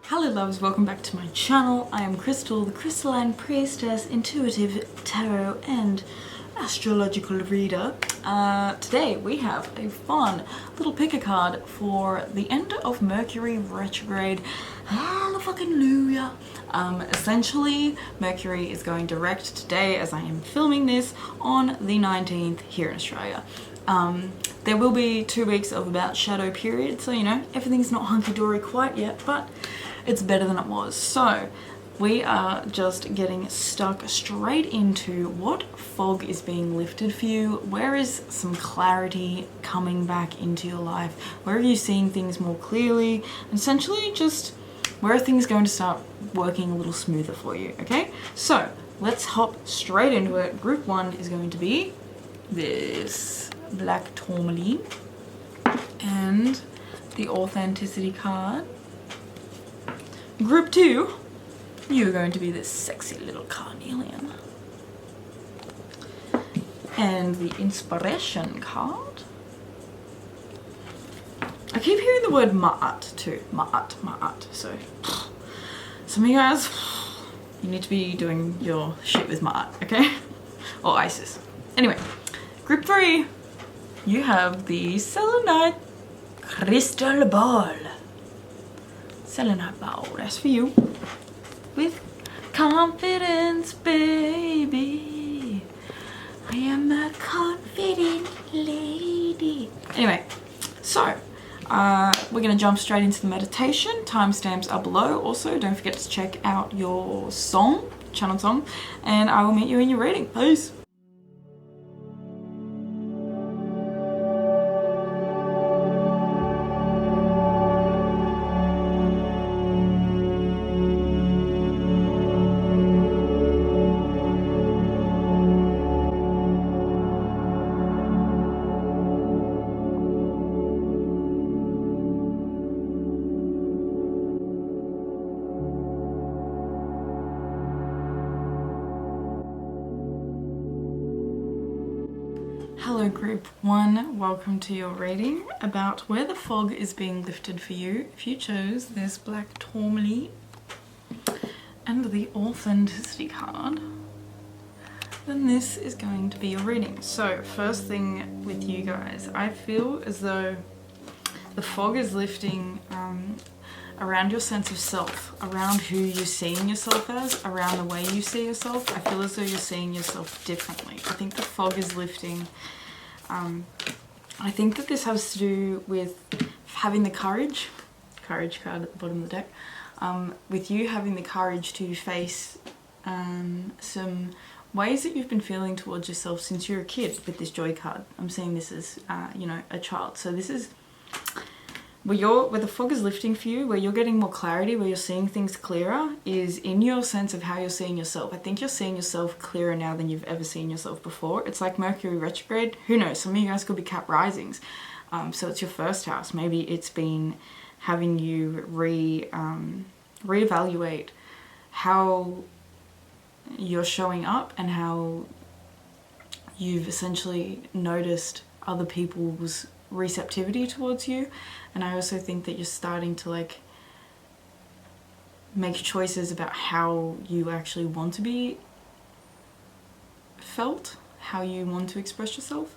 Hello loves, welcome back to my channel. I am Crystal, the Crystalline Priestess, intuitive tarot and astrological reader. Today we have a fun little pick a card for the end of Mercury retrograde. Hallelujah. Essentially, Mercury is going direct today as I am filming this on the 19th here in Australia. There will be 2 weeks of about shadow period, so you know, everything's not hunky-dory quite yet, but it's better than it was. So we are just getting stuck straight into what fog is being lifted for you. Where is some clarity coming back into your life? Where are you seeing things more clearly? And essentially just where are things going to start working a little smoother for you, okay? So let's hop straight into it. Group 1 is going to be this black Tourmaline and the authenticity card. Group 2, you're going to be this sexy little Carnealian. And the inspiration card. I keep hearing the word ma'at too. Ma'at. So some of you guys, you need to be doing your shit with ma'at, okay? Or ISIS. Anyway, group 3, you have the Selenite crystal ball. Selenite ball, that's for you. With confidence, baby. I am a confident lady. Anyway, so we're gonna jump straight into the meditation. Timestamps are below. Also, don't forget to check out your song, channel song, and I will meet you in your reading. Peace. Hello group 1, welcome to your reading about where the fog is being lifted for you. If you chose this black Tourmaline and the authenticity card, then this is going to be your reading. So first thing with you guys, I feel as though the fog is lifting around your sense of self, around who you're seeing yourself as, around the way you see yourself. I feel as though you're seeing yourself differently. I think the fog is lifting. I think that this has to do with having the courage card at the bottom of the deck, with you having the courage to face some ways that you've been feeling towards yourself since you're a kid with this joy card. I'm seeing this as, you know, a child. So this is where the fog is lifting for you, where you're getting more clarity, where you're seeing things clearer, is in your sense of how you're seeing yourself. I think you're seeing yourself clearer now than you've ever seen yourself before. It's like Mercury retrograde. Who knows? Some of you guys could be Cap risings. So it's your first house. Maybe it's been having you reevaluate how you're showing up and how you've essentially noticed other people's receptivity towards you. And I also think that you're starting to like make choices about how you actually want to be felt, how you want to express yourself.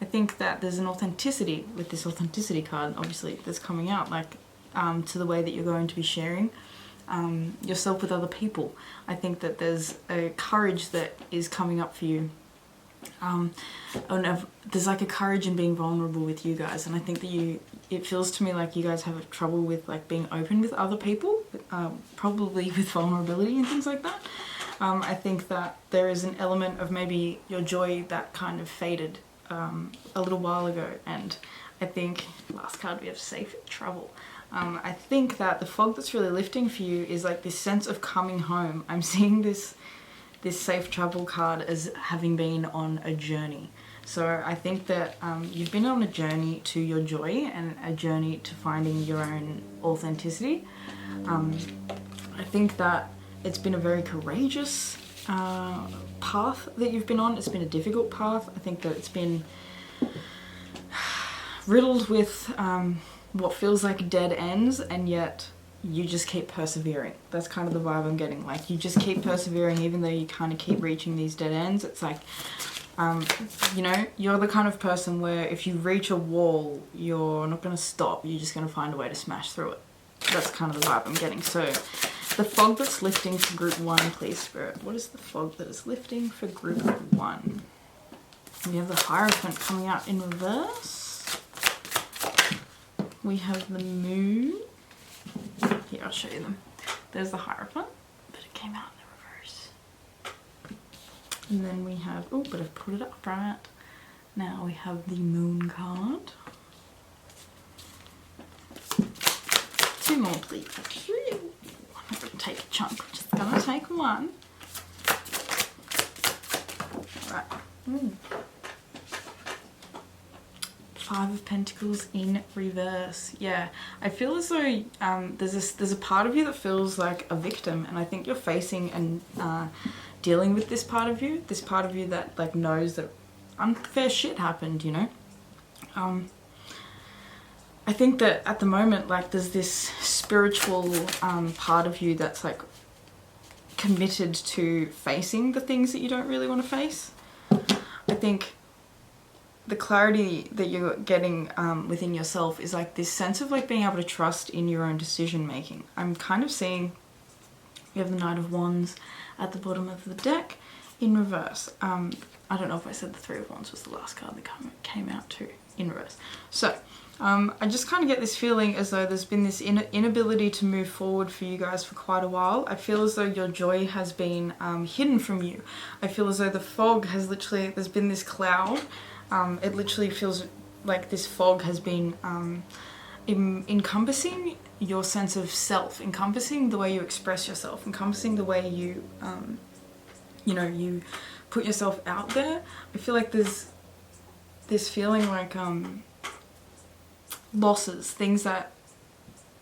I think that there's an authenticity with this authenticity card, obviously, that's coming out, like to the way that you're going to be sharing yourself with other people. I think that there's a courage that is coming up for you. There's like a courage in being vulnerable with you guys, and I think that it feels to me like you guys have trouble with like being open with other people, probably with vulnerability and things like that. I think that there is an element of maybe your joy that kind of faded a little while ago, and I think last card we have safe travel. I think that the fog that's really lifting for you is like this sense of coming home. I'm seeing this safe travel card as having been on a journey. So I think that you've been on a journey to your joy and a journey to finding your own authenticity. I think that it's been a very courageous path that you've been on. It's been a difficult path. I think that it's been riddled with what feels like dead ends, and yet you just keep persevering. That's kind of the vibe I'm getting. Like, you just keep persevering even though you kind of keep reaching these dead ends. It's like, you know, you're the kind of person where if you reach a wall, you're not going to stop. You're just going to find a way to smash through it. That's kind of the vibe I'm getting. So the fog that's lifting for group 1, please, Spirit. What is the fog that is lifting for group 1? We have the Hierophant coming out in reverse. We have the Moon. Here, I'll show you them. There's the Hierophant, but it came out in the reverse. And then we have, oh, but I've put it up right. Now we have the Moon card. 2 more, please. I'm not going to take a chunk, I'm just going to take 1. Right. 5 of Pentacles in reverse. Yeah, I feel as though there's a part of you that feels like a victim, and I think you're facing and dealing with this part of you that like knows that unfair shit happened, you know. I think that at the moment, like, there's this spiritual part of you that's like committed to facing the things that you don't really want to face. I think the clarity that you're getting within yourself is like this sense of like being able to trust in your own decision making. I'm kind of seeing we have the Knight of Wands at the bottom of the deck in reverse. I don't know if I said the 3 of Wands was the last card that came out too in reverse. So I just kind of get this feeling as though there's been this inability to move forward for you guys for quite a while. I feel as though your joy has been hidden from you. I feel as though the fog has literally, there's been this cloud. It literally feels like this fog has been encompassing your sense of self, encompassing the way you express yourself, encompassing the way you, you know, you put yourself out there. I feel like there's this feeling like losses, things that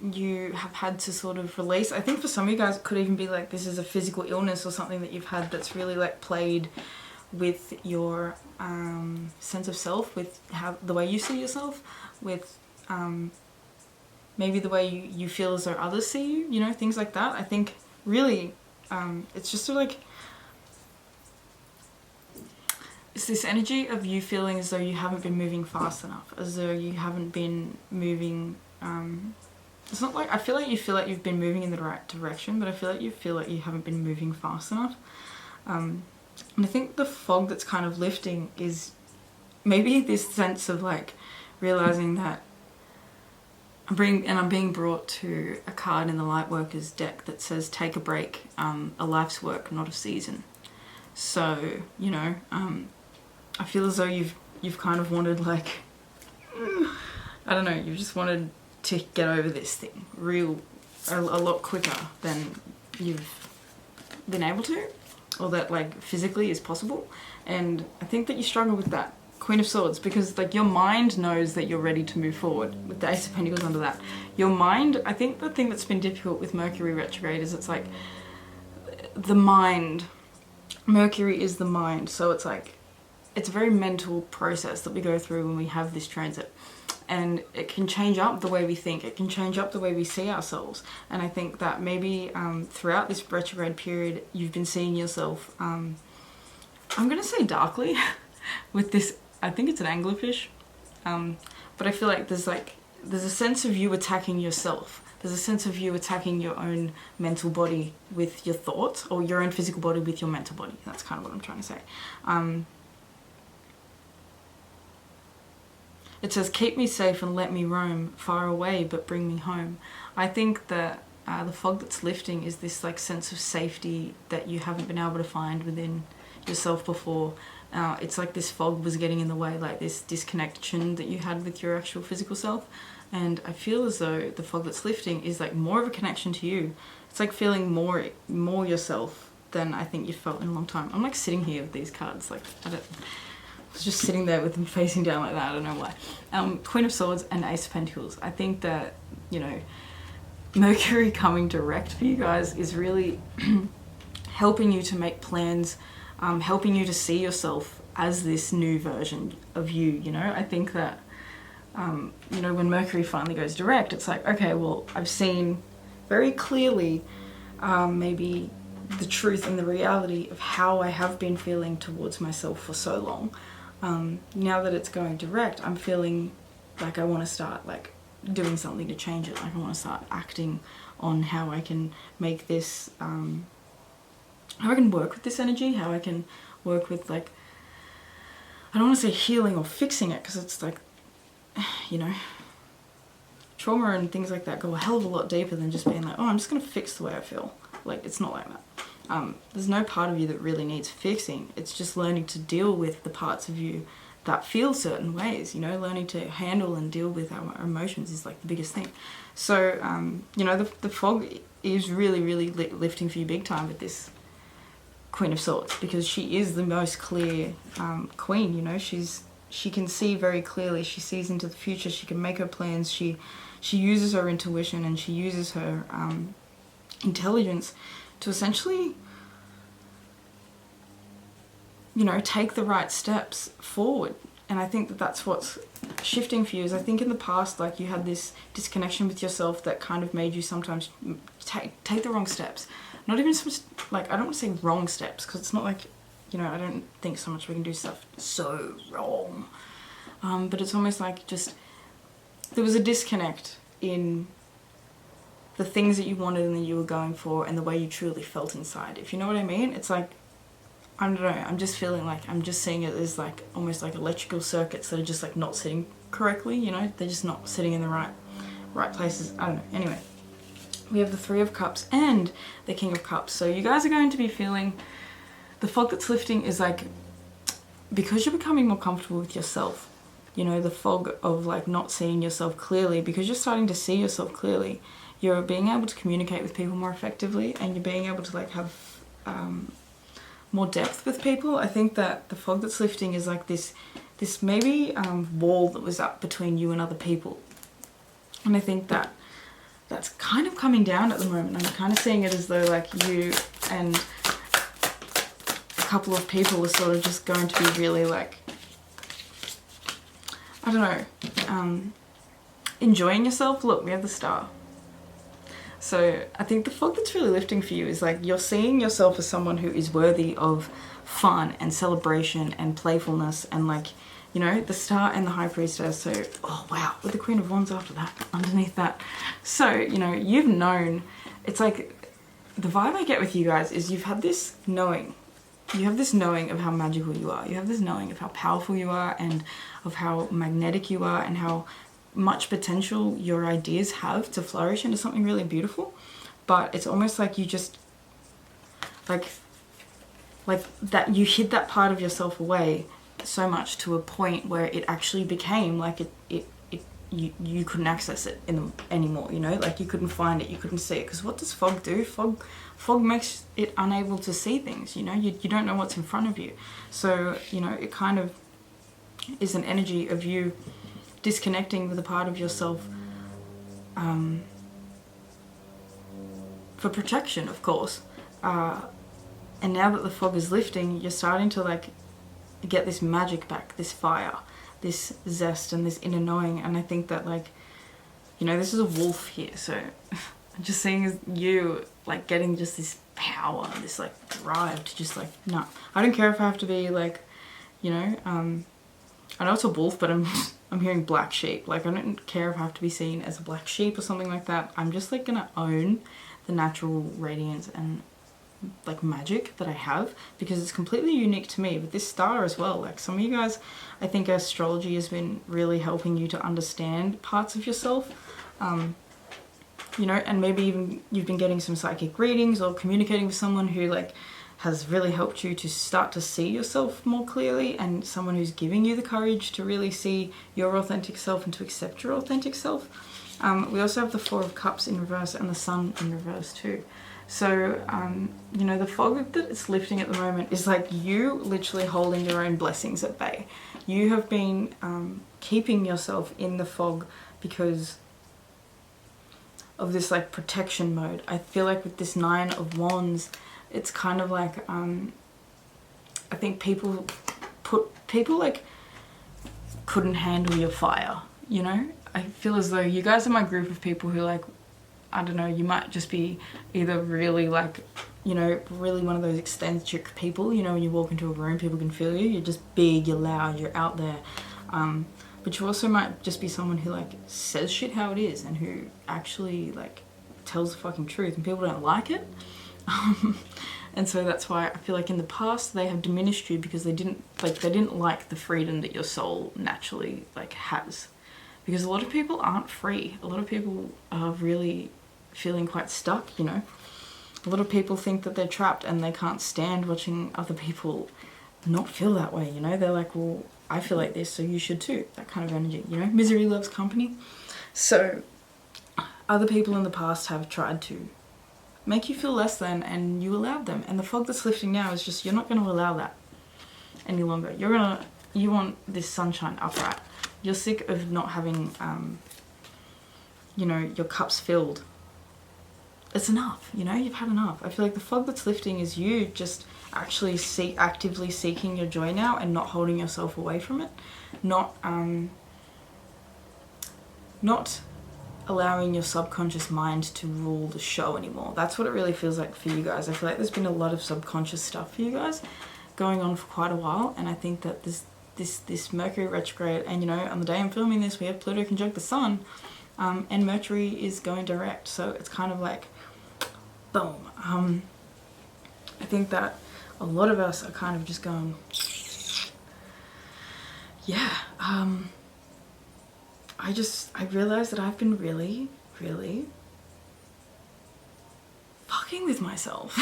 you have had to sort of release. I think for some of you guys it could even be like this is a physical illness or something that you've had that's really like played with your sense of self, with how the way you see yourself, with maybe the way you feel as though others see you, you know, things like that. I think really it's just sort of like it's this energy of you feeling as though you haven't been moving fast enough, as though you haven't been moving. It's not like I feel like you've been moving in the right direction, but I feel like you haven't been moving fast enough. And I think the fog that's kind of lifting is maybe this sense of like realizing that I'm being brought to a card in the Lightworkers deck that says take a break, a life's work, not a season. So, you know, I feel as though you've kind of wanted like, I don't know, you've just wanted to get over this thing a lot quicker than you've been able to, or that like physically is possible. And I think that you struggle with that. Queen of Swords, because like your mind knows that you're ready to move forward with the Ace of Pentacles under that. Your mind, I think the thing that's been difficult with Mercury retrograde is it's like the mind. Mercury is the mind, so it's like it's a very mental process that we go through when we have this transit, and it can change up the way we think, it can change up the way we see ourselves. And I think that maybe throughout this retrograde period you've been seeing yourself, I'm gonna say darkly with this, I think it's an anglerfish, but I feel like there's a sense of you attacking yourself. There's a sense of you attacking your own mental body with your thoughts, or your own physical body with your mental body. That's kind of what I'm trying to say. It says, keep me safe and let me roam, far away but bring me home. I think that the fog that's lifting is this like sense of safety that you haven't been able to find within yourself before. It's like this fog was getting in the way, like this disconnection that you had with your actual physical self. And I feel as though the fog that's lifting is like more of a connection to you. It's like feeling more yourself than I think you've felt in a long time. I'm like sitting here with these cards, like I was just sitting there with them facing down like that, I don't know why. Queen of Swords and Ace of Pentacles. I think that, you know, Mercury coming direct for you guys is really helping you to make plans, helping you to see yourself as this new version of you, you know. I think that, you know, when Mercury finally goes direct, it's like, okay, well, I've seen very clearly maybe the truth and the reality of how I have been feeling towards myself for so long. Now that it's going direct, I'm feeling like I want to start like doing something to change it. Like I want to start acting on how I can make this, how I can work with this energy, how I can work with, like, I don't want to say healing or fixing it, because it's like, you know, trauma and things like that go a hell of a lot deeper than just being like, oh, I'm just going to fix the way I feel. Like, it's not like that. There's no part of you that really needs fixing. It's just learning to deal with the parts of you that feel certain ways, you know, learning to handle and deal with our emotions is like the biggest thing. So, you know, the fog is really, really lifting for you big time with this Queen of Swords, because she is the most clear queen, you know. She can see very clearly. She sees into the future. She can make her plans. She uses her intuition, and she uses her intelligence to essentially, you know, take the right steps forward. And I think that that's what's shifting for you. Is I think in the past, like, you had this disconnection with yourself that kind of made you sometimes take the wrong steps. Not even so much, like, I don't want to say wrong steps, because it's not like, you know, I don't think so much we can do stuff so wrong. But it's almost like just, there was a disconnect in the things that you wanted and that you were going for and the way you truly felt inside. If you know what I mean? It's like, I don't know, I'm just feeling like, I'm just seeing it as like, almost like electrical circuits that are just like not sitting correctly, you know? They're just not sitting in the right places. I don't know. Anyway, we have the Three of Cups and the King of Cups. So you guys are going to be feeling, the fog that's lifting is like, because you're becoming more comfortable with yourself, you know, the fog of like not seeing yourself clearly, because you're starting to see yourself clearly, you're being able to communicate with people more effectively, and you're being able to like have more depth with people. I think that the fog that's lifting is like this maybe wall that was up between you and other people. And I think that that's kind of coming down at the moment. I'm kind of seeing it as though like you and a couple of people are sort of just going to be really like, I don't know, enjoying yourself. Look, we have the Star. So I think the fog that's really lifting for you is like, you're seeing yourself as someone who is worthy of fun and celebration and playfulness, and like, you know, the Star and the High Priestess. So, oh wow, with the Queen of Wands after that, underneath that. So, you know, you've known, it's like, the vibe I get with you guys is you've had this knowing. You have this knowing of how magical you are. You have this knowing of how powerful you are, and of how magnetic you are, and how much potential your ideas have to flourish into something really beautiful. But it's almost like you just like that you hid that part of yourself away so much to a point where it actually became like you couldn't access it anymore, you know, like you couldn't find it, you couldn't see it. Because what does fog do? Fog makes it unable to see things, you know. You don't know what's in front of you. So, you know, it kind of is an energy of you disconnecting with a part of yourself for protection, of course. And now that the fog is lifting, you're starting to like get this magic back, this fire, this zest, and this inner knowing. And I think that, like, you know, this is a wolf here, so I'm just seeing you like getting just this power, this like drive to just like, no, I don't care if I have to be like, you know, I know it's a wolf, but I'm hearing black sheep. Like, I don't care if I have to be seen as a black sheep or something like that. I'm just like gonna own the natural radiance and like magic that I have, because it's completely unique to me. With this Star as well, like, some of you guys, I think astrology has been really helping you to understand parts of yourself, you know, and maybe even you've been getting some psychic readings or communicating with someone who like has really helped you to start to see yourself more clearly, and someone who's giving you the courage to really see your authentic self and to accept your authentic self. We also have the Four of Cups in reverse and the Sun in reverse too. So, you know, the fog that it's lifting at the moment is like you literally holding your own blessings at bay. You have been keeping yourself in the fog because of this like protection mode. I feel like with this Nine of Wands, it's kind of like, I think people like couldn't handle your fire, you know? I feel as though you guys are my group of people who like I don't know, you might just be either really like, you know, really one of those eccentric people, you know, when you walk into a room, people can feel you. You're just big, you're loud, you're out there. But you also might just be someone who like says shit how it is and who actually like tells the fucking truth, and people don't like it. And so that's why I feel like in the past they have diminished you because they didn't like the freedom that your soul naturally like has. Because a lot of people aren't free. A lot of people are really feeling quite stuck, you know. A lot of people think that they're trapped and they can't stand watching other people not feel that way, you know. They're like, well, I feel like this, so you should too. That kind of energy, you know. Misery loves company. So other people in the past have tried to make you feel less than, and you allowed them. And the fog that's lifting now is just, you're not going to allow that any longer. You want this sunshine upright. You're sick of not having, you know, your cups filled. It's enough, you know, you've had enough. I feel like the fog that's lifting is you just actually actively seeking your joy now and not holding yourself away from it. Not allowing your subconscious mind to rule the show anymore. That's what it really feels like for you guys. I feel like there's been a lot of subconscious stuff for you guys going on for quite a while, and I think that this Mercury retrograde, and you know, on the day I'm filming this, we have Pluto conjunct the Sun, and Mercury is going direct, so it's kind of like, boom. I think that a lot of us are kind of just going, yeah, I realized that I've been really, really fucking with myself.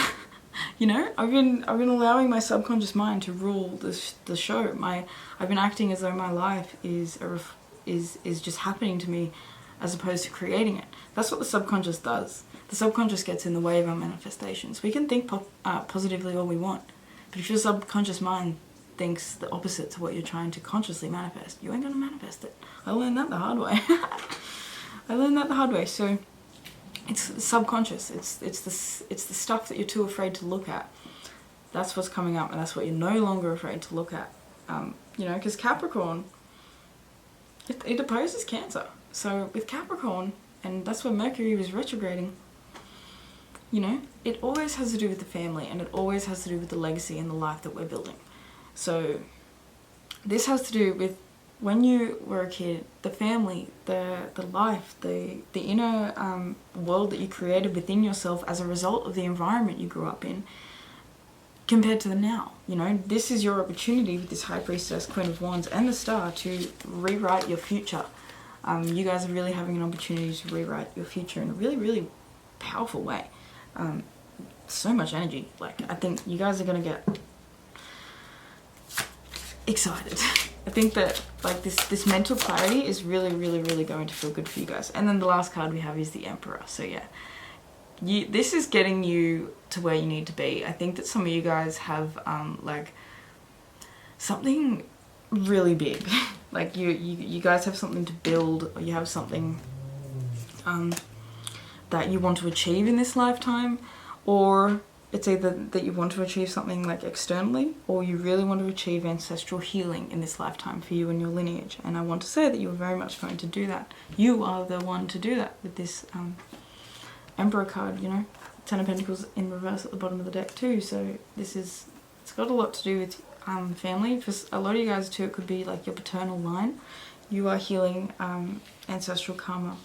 You know, I've been allowing my subconscious mind to rule the show. I've been acting as though my life is just happening to me, as opposed to creating it. That's what the subconscious does. The subconscious gets in the way of our manifestations. We can think positively all we want, but if your subconscious mind thinks the opposite to what you're trying to consciously manifest, you ain't gonna manifest it. I learned that the hard way. So it's subconscious. It's the stuff that you're too afraid to look at. That's what's coming up, and that's what you're no longer afraid to look at. You know, because Capricorn, it opposes Cancer. So with Capricorn, and that's where Mercury was retrograding, you know, it always has to do with the family, and it always has to do with the legacy and the life that we're building. So this has to do with when you were a kid, the family, the life, the inner world that you created within yourself as a result of the environment you grew up in, compared to the now. You know, this is your opportunity with this High Priestess, Queen of Wands, and the Star to rewrite your future. You guys are really having an opportunity to rewrite your future in a really, really powerful way. So much energy. Like, I think you guys are going to get excited. I think that like this mental clarity is really, really, really going to feel good for you guys. And then the last card we have is the Emperor. So yeah, this is getting you to where you need to be. I think that some of you guys have like something really big. Like you guys have something to build, or you have something that you want to achieve in this lifetime, or it's either that you want to achieve something like externally, or you really want to achieve ancestral healing in this lifetime for you and your lineage. And I want to say that you're very much going to do that. You are the one to do that with this Emperor card, you know. Ten of Pentacles in reverse at the bottom of the deck too. So it's got a lot to do with family. For a lot of you guys too, it could be like your paternal line. You are healing ancestral karma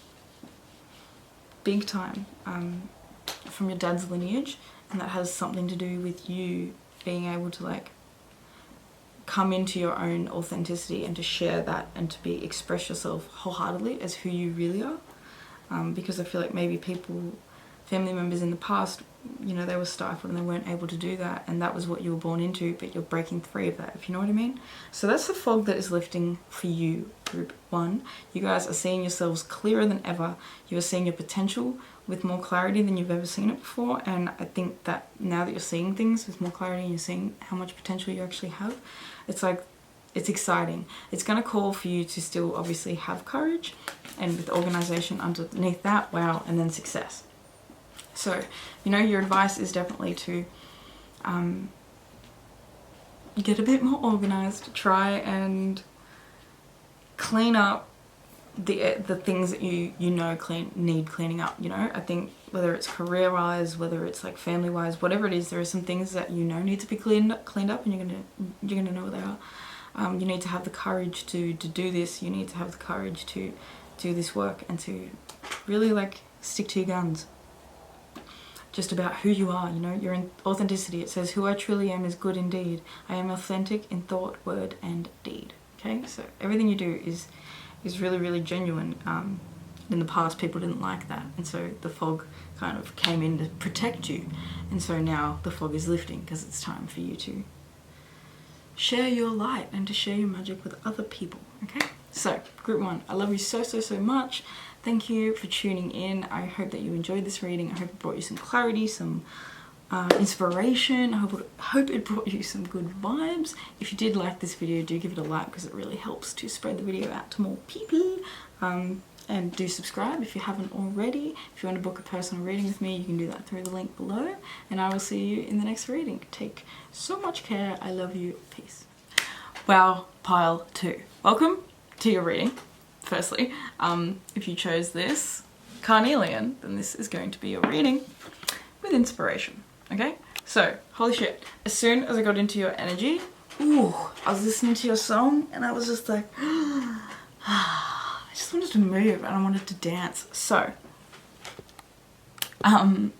big time from your dad's lineage. And that has something to do with you being able to like come into your own authenticity and to share that and to express yourself wholeheartedly as who you really are. Because I feel like maybe family members in the past, you know, they were stifled and they weren't able to do that, and that was what you were born into, but you're breaking free of that, if you know what I mean. So that's the fog that is lifting for you, group 1. You guys are seeing yourselves clearer than ever. You are seeing your potential with more clarity than you've ever seen it before, and I think that now that you're seeing things with more clarity and you're seeing how much potential you actually have, it's like, it's exciting. It's going to call for you to still obviously have courage, and with organization underneath that, wow, and then success. So, you know, your advice is definitely to get a bit more organized, try and clean up the things that you know need cleaning up, you know. I think whether it's career wise, whether it's like family wise, whatever it is, there are some things that you know need to be cleaned up, and you're gonna know what they are. You need to have the courage to do this. You need to have the courage to do this work and to really like stick to your guns. Just about who you are, you know, your authenticity. It says, "Who I truly am is good indeed. I am authentic in thought, word, and deed." Okay, so everything you do is really, really genuine. In the past, people didn't like that, and so the fog kind of came in to protect you, and so now the fog is lifting because it's time for you to share your light and to share your magic with other people. Okay, so group 1, I love you so much. Thank you for tuning in. I hope that you enjoyed this reading. I hope it brought you some clarity, some inspiration. I hope it brought you some good vibes. If you did like this video, do give it a like because it really helps to spread the video out to more people. And do subscribe if you haven't already. If you want to book a personal reading with me, you can do that through the link below. And I will see you in the next reading. Take so much care. I love you. Peace. Wow, pile 2. Welcome to your reading. Firstly, if you chose this Carnealian, then this is going to be your reading with inspiration. Okay? So, holy shit. As soon as I got into your energy, ooh, I was listening to your song and I was just like, I just wanted to move and I wanted to dance. So, the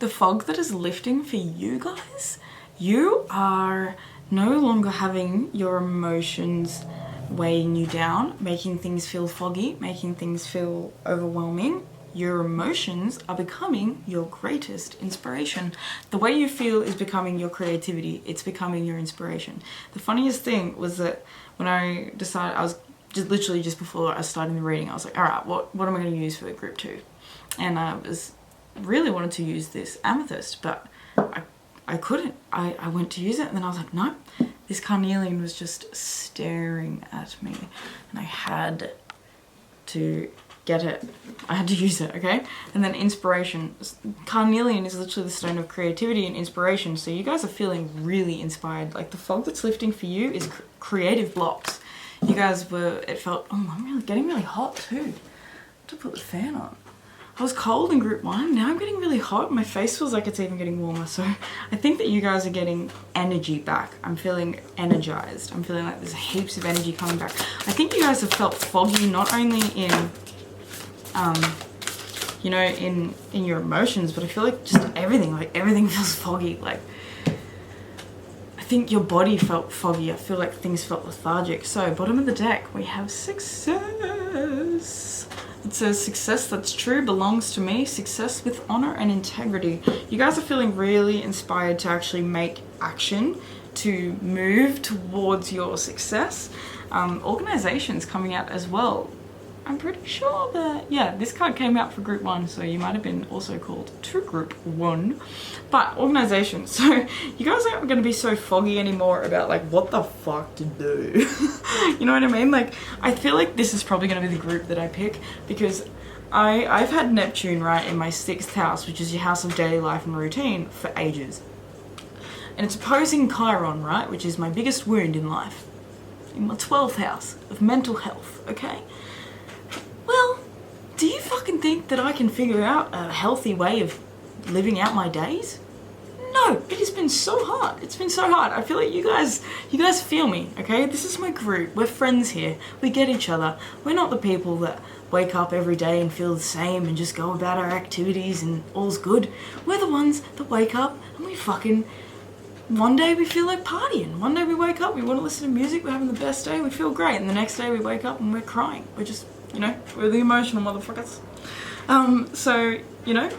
fog that is lifting for you guys, you are no longer having your emotions weighing you down, making things feel foggy, making things feel overwhelming. Your emotions are becoming your greatest inspiration. The way you feel is becoming your creativity. It's becoming your inspiration. The funniest thing was that when I decided, I was literally just before I was starting the reading, I was like, all right, what am I going to use for group 2? And I really wanted to use this amethyst, but I couldn't. I went to use it and then I was like, nope. This Carnealian was just staring at me and I had to get it. I had to use it, okay? And then inspiration. Carnealian is literally the stone of creativity and inspiration, so you guys are feeling really inspired. Like the fog that's lifting for you is creative blocks. You guys were, it felt, oh, I'm getting really hot too. I have to put the fan on. I was cold in group 1, now I'm getting really hot. My face feels like it's even getting warmer, so I think that you guys are getting energy back. I'm feeling energized. I'm feeling like there's heaps of energy coming back. I think you guys have felt foggy not only in, you know, in your emotions, but I feel like just everything feels foggy. Like, I think your body felt foggy. I feel like things felt lethargic. So, bottom of the deck, we have success. It says, success that's true belongs to me, success with honor and integrity. You guys are feeling really inspired to actually make action, to move towards your success. Organization's coming out as well. I'm pretty sure that, yeah, this card came out for group 1, so you might have been also called to group 1. But organization, so you guys aren't going to be so foggy anymore about like what the fuck to do. You know what I mean? Like, I feel like this is probably going to be the group that I pick because I've had Neptune right in my 6th house, which is your house of daily life and routine, for ages. And it's opposing Chiron, right, which is my biggest wound in life, in my 12th house of mental health, okay? Well, do you fucking think that I can figure out a healthy way of living out my days? No, it has been so hard. It's been so hard. I feel like you guys feel me, okay? This is my group. We're friends here. We get each other. We're not the people that wake up every day and feel the same and just go about our activities and all's good. We're the ones that wake up and we fucking... One day we feel like partying. One day we wake up, we want to listen to music, we're having the best day, we feel great. And the next day we wake up and we're crying. We're just... You know, we're the emotional motherfuckers. So, you know,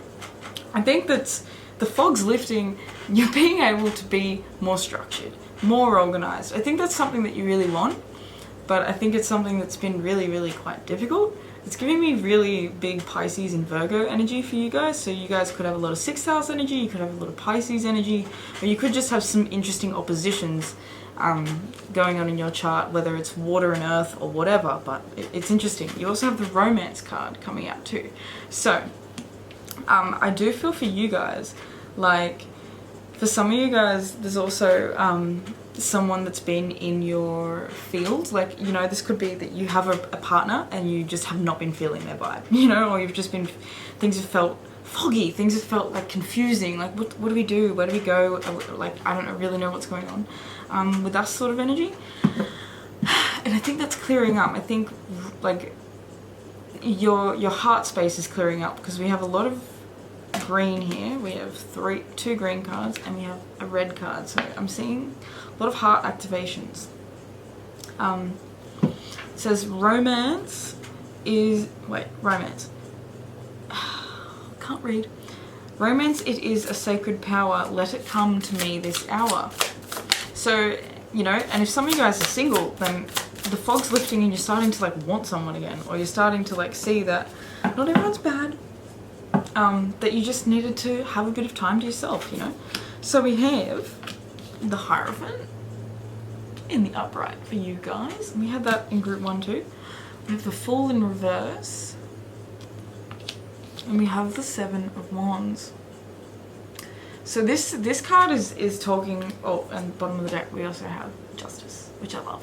I think that the fog's lifting, you're being able to be more structured, more organized. I think that's something that you really want, but I think it's something that's been really, really quite difficult. It's giving me really big Pisces and Virgo energy for you guys. So you guys could have a lot of 6th house energy, you could have a lot of Pisces energy, or you could just have some interesting oppositions going on in your chart, whether it's water and earth or whatever, but it's interesting. You also have the romance card coming out too. So I do feel for you guys, like for some of you guys there's also someone that's been in your field. Like, you know, this could be that you have a partner and you just have not been feeling their vibe, you know, or you've just been, things have felt foggy, things have felt like confusing, like what do we do, where do we go, like I don't really know what's going on with that sort of energy. And I think that's clearing up. I think like your heart space is clearing up, because we have a lot of green here. We have two green cards and we have a red card, so I'm seeing a lot of heart activations. It says romance is, romance, can't read. Romance, it is a sacred power, let it come to me this hour. So, you know, and if some of you guys are single, then the fog's lifting and you're starting to like want someone again, or you're starting to like see that not everyone's bad, that you just needed to have a bit of time to yourself, you know. So we have the Hierophant in the upright for you guys, and we had that in group 1 too. We have the Fool in reverse, and we have the Seven of Wands. So this card is talking, oh, and the bottom of the deck we also have Justice, which I love.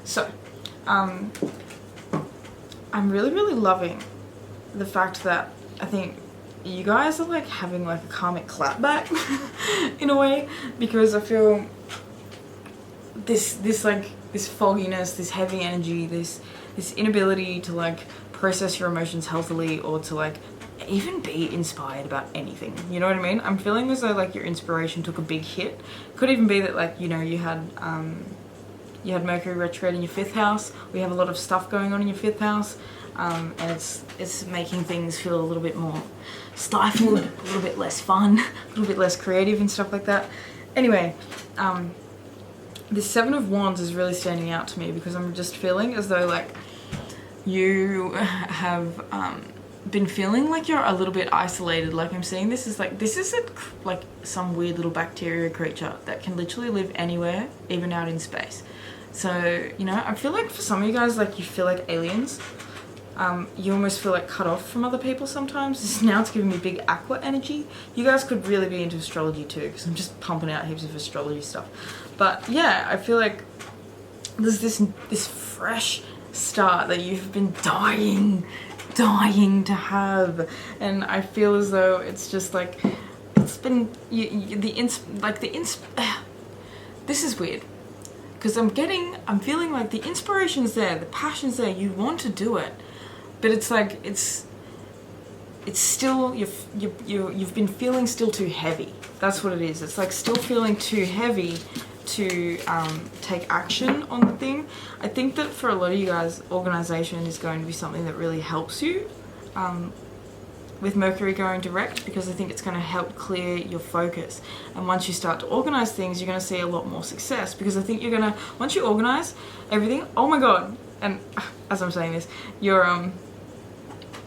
So, I'm really loving the fact that I think you guys are like having like a karmic clapback in a way, because I feel this fogginess, this heavy energy, this inability to like process your emotions healthily, or to like even be inspired about anything, you know what I mean? I'm feeling as though like your inspiration took a big hit. Could even be that like, you know, you had Mercury retrograde in your 5th house. We have a lot of stuff going on in your 5th house, and it's making things feel a little bit more stifled, a little bit less fun, a little bit less creative and stuff like that. Anyway, the Seven of Wands is really standing out to me, because I'm just feeling as though like you have been feeling like you're a little bit isolated. Like I'm seeing this is like some weird little bacteria creature that can literally live anywhere, even out in space. So, you know, I feel like for some of you guys, like you feel like aliens. You almost feel like cut off from other people sometimes. Now it's giving me big aqua energy. You guys could really be into astrology too, because I'm just pumping out heaps of astrology stuff. But yeah, I feel like there's this fresh start that you've been dying to have, and I feel as though it's just like it's been this is weird, because I'm feeling like the inspiration's there, the passion's there, you want to do it, but it's like it's still you've been feeling still too heavy. That's what it is. It's like still feeling too heavy to take action on the thing. I think that for a lot of you guys, organization is going to be something that really helps you with Mercury going direct, because I think it's going to help clear your focus. And once you start to organize things, you're going to see a lot more success, because I think you're going to, once you organize everything, oh my god, and as I'm saying this, you're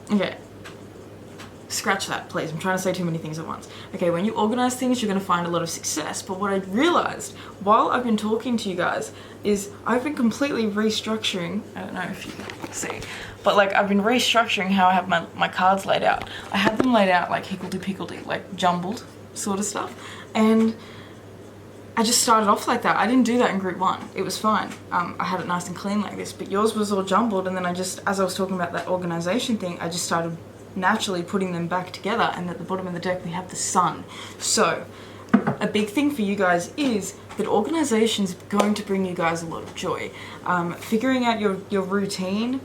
okay, scratch that please, I'm trying to say too many things at once. Okay, when you organize things, you're going to find a lot of success. But what I realized while I've been talking to you guys is I've been completely restructuring, I don't know if you can see, but like I've been restructuring how I have my cards laid out. I had them laid out like higgledy-piggledy, like jumbled sort of stuff, and I just started off like that. I didn't do that in group 1. It was fine. I had it nice and clean like this, but yours was all jumbled, and then I just, as I was talking about that organization thing, I just started naturally putting them back together, and at the bottom of the deck we have the Sun. So a big thing for you guys is that organization is going to bring you guys a lot of joy. Figuring out your routine,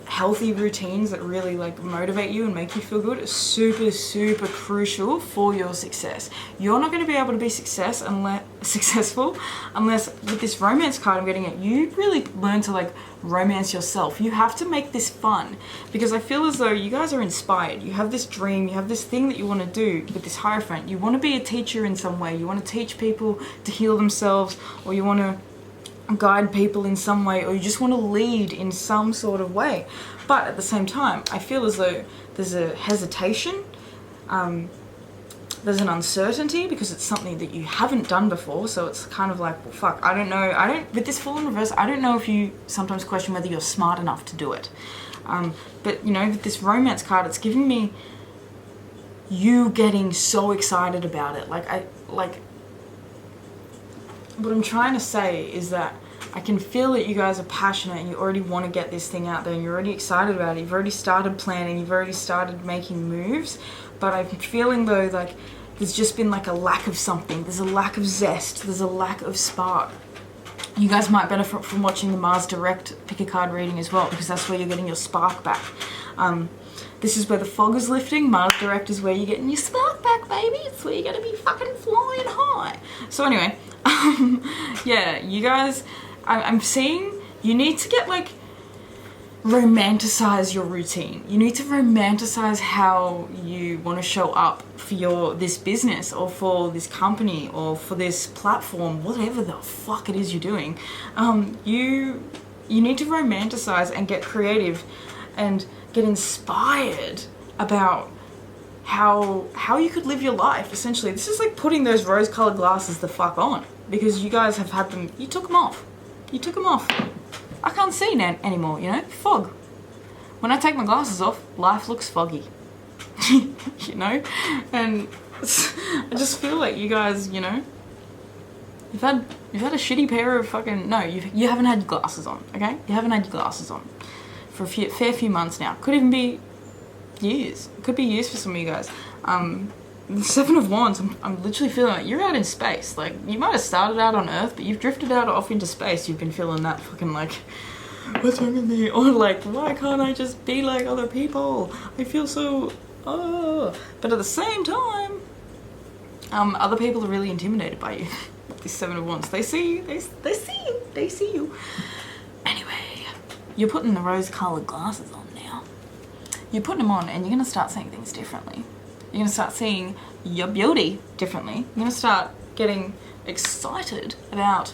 healthy routines that really like motivate you and make you feel good is super crucial for your success. You're not going to be able to be successful unless with this romance card I'm getting at, you really learn to like romance yourself. You have to make this fun, because I feel as though you guys are inspired. You have this dream, you have this thing that you want to do with this Hierophant. You want to be a teacher in some way. You want to teach people to heal themselves, or you want to guide people in some way, or you just want to lead in some sort of way. But at the same time, I feel as though there's a hesitation, there's an uncertainty, because it's something that you haven't done before. So it's kind of like, well, fuck, I don't know, with this Fool in reverse, I don't know if you sometimes question whether you're smart enough to do it. But you know, with this romance card, it's giving me you getting so excited about it. what I'm trying to say is that I can feel that you guys are passionate and you already want to get this thing out there and you're already excited about it. You've already started planning, you've already started making moves, but I'm feeling though like there's just been like a lack of something. There's a lack of zest, there's a lack of spark. You guys might benefit from watching the Mars Direct pick a card reading as well, because that's where you're getting your spark back. This is where the fog is lifting. Mars Direct is where you're getting your spark back, baby. It's where you're going to be fucking flying high. So anyway, yeah, you guys, I'm seeing you need to get like, romanticize your routine. You need to romanticize how you want to show up for this business or for this company or for this platform, whatever the fuck it is you're doing. You need to romanticize and get creative and get inspired about how you could live your life. Essentially, this is like putting those rose-colored glasses the fuck on, because you guys have had them. You took them off. You took them off. I can't see anymore, you know? Fog. When I take my glasses off, life looks foggy. You know? And I just feel like you guys, you know, you've had a shitty pair of fucking, no, you haven't had your glasses on, okay? You haven't had your glasses on for a fair few months now. Could even be years. Could be years for some of you guys. The Seven of Wands, I'm literally feeling like you're out in space. Like, you might have started out on Earth, but you've drifted out off into space. You've been feeling that fucking like, what's wrong with me? Or like, why can't I just be like other people? I feel so, oh. But at the same time, other people are really intimidated by you. These Seven of Wands. They see you. They see you. They see you. Anyway, you're putting the rose-colored glasses on now. You're putting them on and you're going to start seeing things differently. You're going to start seeing your beauty differently. You're going to start getting excited about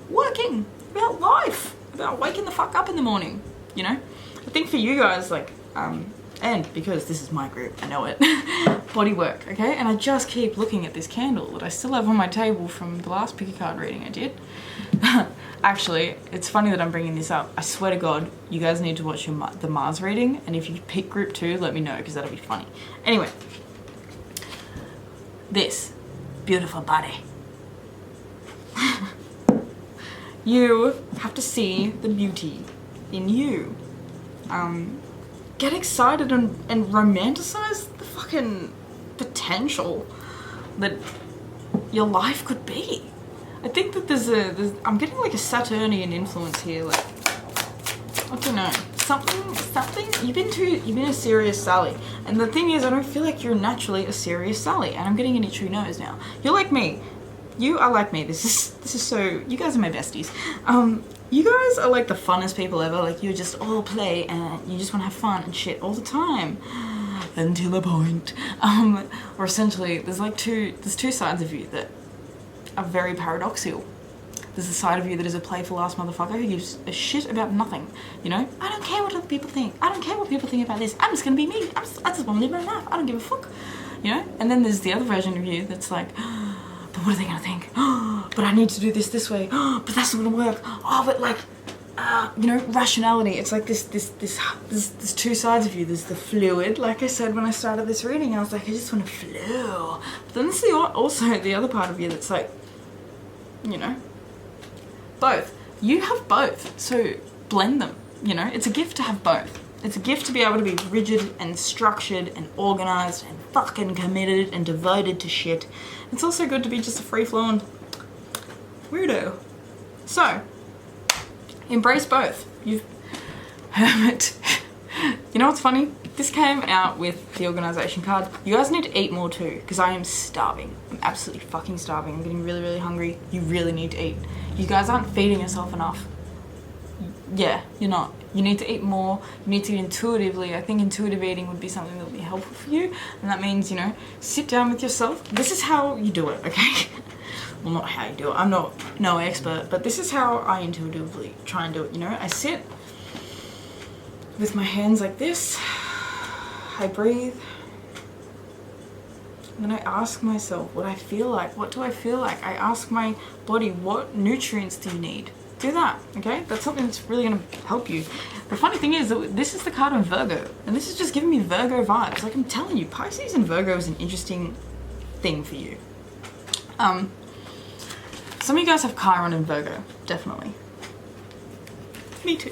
working, about life, about waking the fuck up in the morning, you know? I think for you guys, like, and because this is my group, I know it, body work, okay? And I just keep looking at this candle that I still have on my table from the last pick a card reading I did. Actually, it's funny that I'm bringing this up. I swear to God, you guys need to watch the Mars reading, and if you pick group 2, let me know, because that'll be funny. Anyway, this beautiful body. You have to see the beauty in you. Get excited and romanticize the fucking potential that your life could be. I think that I'm getting like a Saturnian influence here, like, I don't know, something, you've been a serious Sally, and the thing is, I don't feel like you're naturally a serious Sally, and I'm getting an itchy nose now. You're like me. You are like me. This is so, you guys are my besties. You guys are like the funnest people ever, like you're just all play, and you just want to have fun and shit all the time. Until a point. Or essentially, there's two sides of you that are very paradoxical. There's the side of you that is a playful ass motherfucker who gives a shit about nothing. You know, I don't care what other people think. I don't care what people think about this. I'm just gonna be me. I just want to live my life. I don't give a fuck. You know? And then there's the other version of you that's like, but what are they gonna think? But I need to do this way. But that's not gonna work. Oh, but like, you know, rationality. It's like there's two sides of you. There's the fluid, like I said when I started this reading, I was like, I just want to flow. But then there's also the other part of you that's like, you know, both. You have both, so blend them. You know, it's a gift to have both. It's a gift to be able to be rigid and structured and organized and fucking committed and devoted to shit. It's also good to be just a free-flowing weirdo. So, embrace both. You hermit. You know what's funny? This came out with the organization card. You guys need to eat more too, because I am starving. I'm absolutely fucking starving. I'm getting really, really hungry. You really need to eat. You guys aren't feeding yourself enough. Yeah, you're not. You need to eat more. You need to eat intuitively. I think intuitive eating would be something that would be helpful for you. And that means, you know, sit down with yourself. This is how you do it, okay? Well, not how you do it. I'm no expert, but this is how I intuitively try and do it, you know? I sit with my hands like this. I breathe. And then I ask myself what I feel like. What do I feel like? I ask my body, what nutrients do you need? Do that, okay? That's something that's really gonna help you. The funny thing is that this is the card of Virgo, and this is just giving me Virgo vibes. Like I'm telling you, Pisces and Virgo is an interesting thing for you. Some of you guys have Chiron and Virgo, definitely. Me too.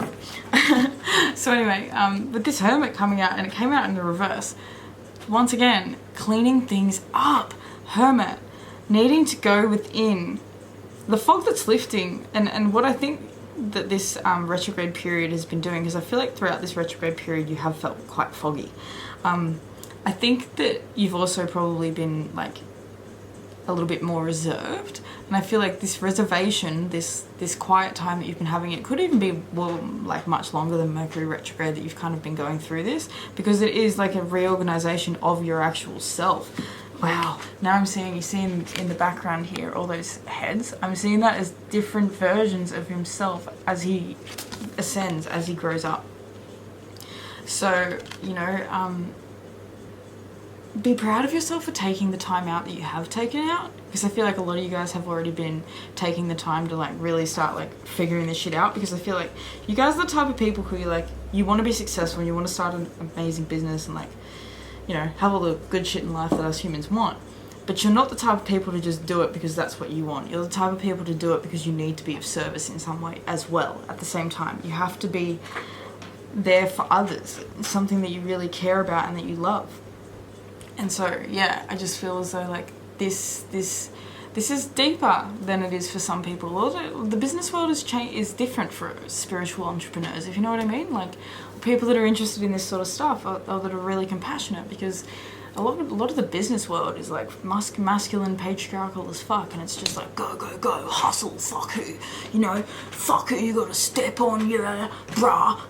So anyway, with this Hermit coming out, and it came out in the reverse, once again, cleaning things up. Hermit, needing to go within. The fog that's lifting, and what I think that this retrograde period has been doing, because I feel like throughout this retrograde period you have felt quite foggy. I think that you've also probably been like a little bit more reserved, and I feel like this reservation, this quiet time that you've been having, it could even be, well, like much longer than Mercury retrograde, that you've kind of been going through this, because it is like a reorganization of your actual self. Wow, now I'm seeing, you see in the background here, all those heads, I'm seeing that as different versions of himself as he ascends, as he grows up. So, you know, be proud of yourself for taking the time out that you have taken out, because I feel like a lot of you guys have already been taking the time to like really start like figuring this shit out, because I feel like you guys are the type of people who like, you want to be successful and you want to start an amazing business and like, you know, have all the good shit in life that us humans want. But you're not the type of people to just do it because that's what you want. You're the type of people to do it because you need to be of service in some way as well. At the same time, you have to be there for others, something that you really care about and that you love. And so, yeah, I just feel as though like this is deeper than it is for some people. The business world is different for spiritual entrepreneurs, if you know what I mean. Like people that are interested in this sort of stuff, or that are really compassionate, because a lot of the business world is like masculine, patriarchal as fuck, and it's just like go, go, go, hustle, fuck who, you know, fuck who you gotta step on your bra.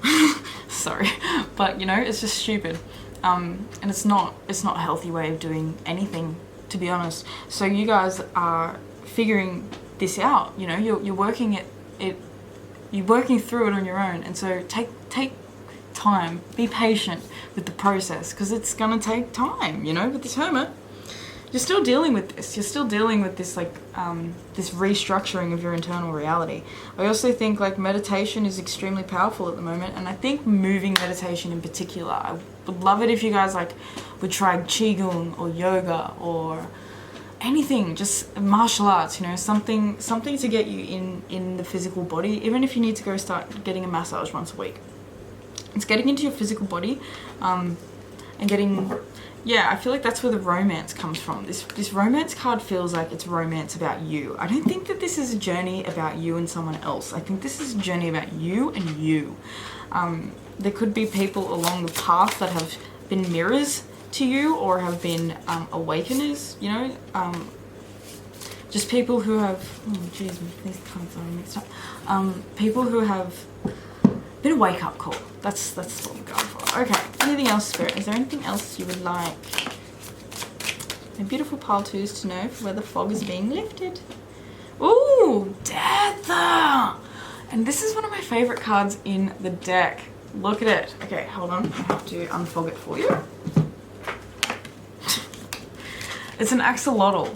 Sorry, but you know, it's just stupid. And it's not a healthy way of doing anything, to be honest. So you guys are figuring this out, you know, you're working you're working through it on your own. And so take time, be patient with the process, because it's gonna take time, you know. With this Hermit, you're still dealing with this. You're still dealing with this, like, this restructuring of your internal reality. I also think, like, meditation is extremely powerful at the moment, and I think moving meditation in particular. I would love it if you guys, like, would try Qigong or yoga or anything, just martial arts, you know, something to get you in the physical body, even if you need to go start getting a massage once a week. It's getting into your physical body, and getting... Yeah, I feel like that's where the romance comes from. This romance card feels like it's romance about you. I don't think that this is a journey about you and someone else. I think this is a journey about you and you. There could be people along the path that have been mirrors to you, or have been awakeners, you know? Just people who have... Oh, jeez, these cards are mixed up. People who have been a wake-up call. That's what we're going for. Okay, anything else, Spirit? Is there anything else you would like a beautiful pile twos to know for where the fog is being lifted? Ooh, Death! And this is one of my favorite cards in the deck. Look at it. Okay, hold on. I have to unfog it for you. It's an axolotl,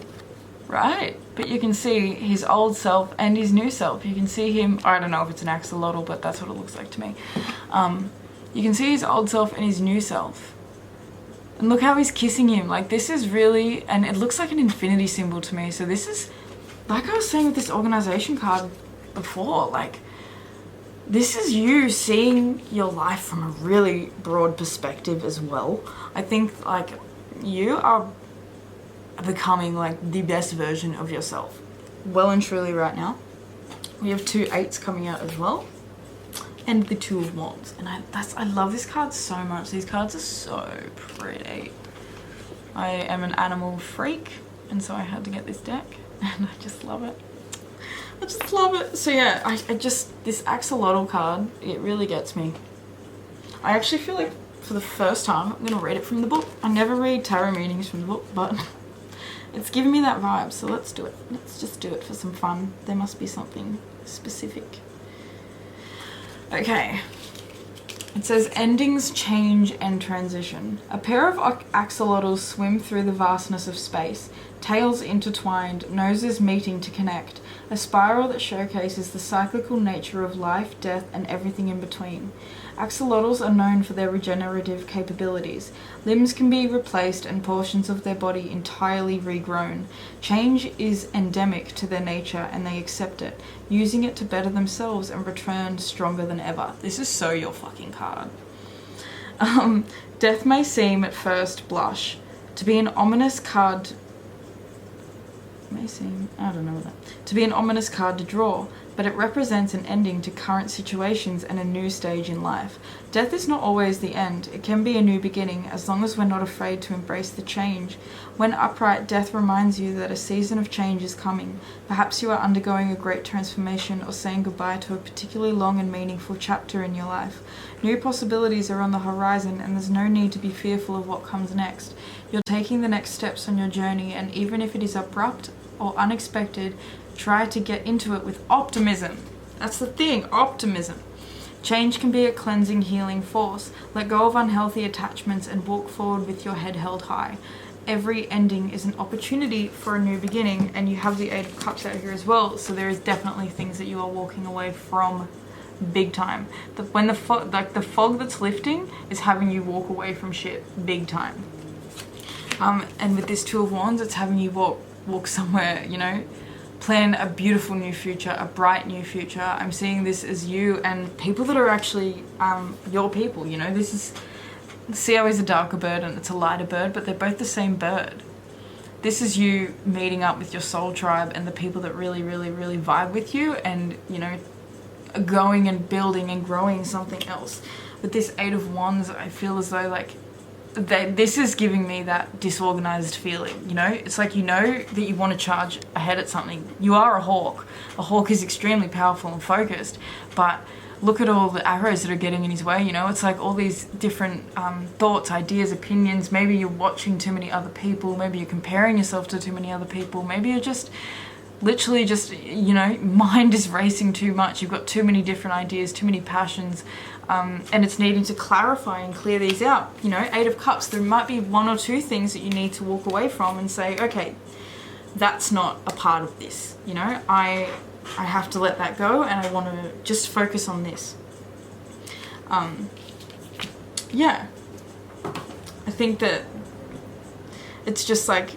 right? But you can see his old self and his new self. You can see him, I don't know if it's an axolotl, but that's what it looks like to me. You can see his old self and his new self. And look how he's kissing him. Like, this is really, and it looks like an infinity symbol to me. So this is, like I was saying with this organization card before, like, this is you seeing your life from a really broad perspective as well. I think, like, you are becoming, like, the best version of yourself. Well and truly right now. We have 2 8s coming out as well. And the 2 of Wands. And I love this card so much. These cards are so pretty. I am an animal freak, and so I had to get this deck. And I just love it. I just love it. So yeah, I just, this axolotl card, it really gets me. I actually feel like for the first time, I'm gonna read it from the book. I never read tarot readings from the book, but it's giving me that vibe, so let's do it. Let's just do it for some fun. There must be something specific. Okay. It says, endings, change, and transition. A pair of axolotls swim through the vastness of space. tails intertwined, noses meeting to connect, a spiral that showcases the cyclical nature of life, death, and everything in between. Axolotls are known for their regenerative capabilities. Limbs can be replaced and portions of their body entirely regrown. Change is endemic to their nature and they accept it, using it to better themselves and return stronger than ever. This is so your fucking card. Death may seem at first blush to be an ominous card. To be an ominous card to draw, but it represents an ending to current situations and a new stage in life. Death is not always the end. It can be a new beginning, as long as we're not afraid to embrace the change. When upright, death reminds you that a season of change is coming. Perhaps you are undergoing a great transformation or saying goodbye to a particularly long and meaningful chapter in your life. New possibilities are on the horizon, and there's no need to be fearful of what comes next. You're taking the next steps on your journey, and even if it is abrupt or unexpected, try to get into it with optimism. That's the thing, optimism. Change can be a cleansing, healing force. Let go of unhealthy attachments and walk forward with your head held high. Every ending is an opportunity for a new beginning, and you have the Eight of Cups out here as well, so there is definitely things that you are walking away from big time. When the fog that's lifting is having you walk away from shit big time. And with this Two of Wands, it's having you walk somewhere, you know, plan a beautiful new future, a bright new future. I'm seeing this as you and people that are actually your people, you know. This is, Seal is a darker bird and it's a lighter bird, but they're both the same bird. This is you meeting up with your soul tribe and the people that really, really, really vibe with you, and, you know, going and building and growing something else. With this Eight of Wands, I feel as though, like, this is giving me that disorganized feeling, you know? It's like, you know that you want to charge ahead at something. You are a hawk. A hawk is extremely powerful and focused, but look at all the arrows that are getting in his way, you know? It's like all these different thoughts, ideas, opinions. Maybe you're watching too many other people. Maybe you're comparing yourself to too many other people. Maybe you're just literally just, you know, mind is racing too much. You've got too many different ideas, too many passions, and it's needing to clarify and clear these out. You know, Eight of Cups, there might be one or two things that you need to walk away from and say, okay, that's not a part of this, you know, I have to let that go and I want to just focus on this. Yeah, I think that it's just like,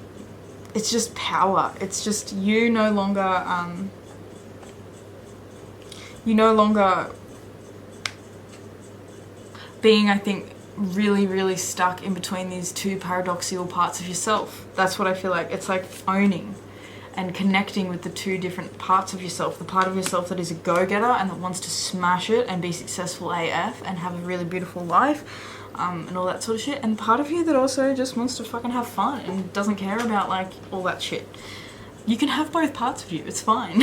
it's just power. It's just you no longer being, I think, really, really stuck in between these two paradoxical parts of yourself. That's what I feel like. It's like owning and connecting with the two different parts of yourself. The part of yourself that is a go-getter and that wants to smash it and be successful AF and have a really beautiful life. And all that sort of shit, and part of you that also just wants to fucking have fun and doesn't care about, like, all that shit. You can have both parts of you, it's fine.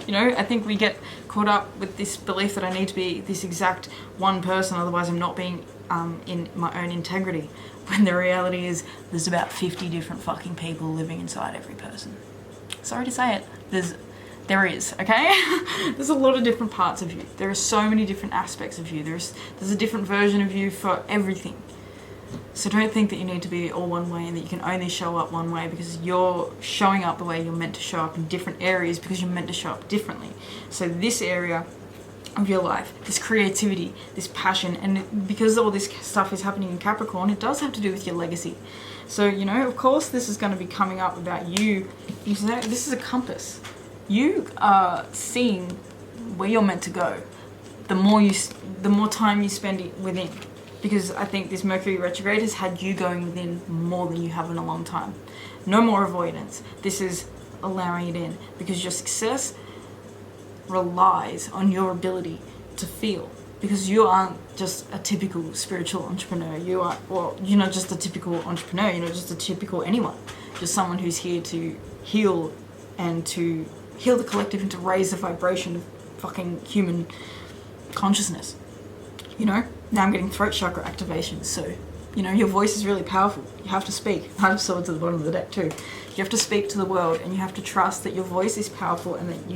You know, I think we get caught up with this belief that I need to be this exact one person, otherwise I'm not being in my own integrity, when the reality is there's about 50 different fucking people living inside every person. Sorry to say it, there is, okay? There's a lot of different parts of you. There are so many different aspects of you. There's a different version of you for everything. So don't think that you need to be all one way and that you can only show up one way, because you're showing up the way you're meant to show up in different areas because you're meant to show up differently. So this area of your life, this creativity, this passion, and because all this stuff is happening in Capricorn, it does have to do with your legacy. So, you know, of course this is going to be coming up about you. This is a compass. You are seeing where you're meant to go. The more time you spend within, because I think this Mercury retrograde has had you going within more than you have in a long time. No more avoidance. This is allowing it in, because your success relies on your ability to feel, because you aren't just a typical spiritual entrepreneur. You're not just a typical entrepreneur. You're not just a typical anyone. Just someone who's here to heal and to heal the collective and to raise the vibration of fucking human consciousness. You know, now I'm getting throat chakra activation, so, you know, your voice is really powerful. You have to speak. I have swords at the bottom of the deck too. You have to speak to the world, and you have to trust that your voice is powerful and that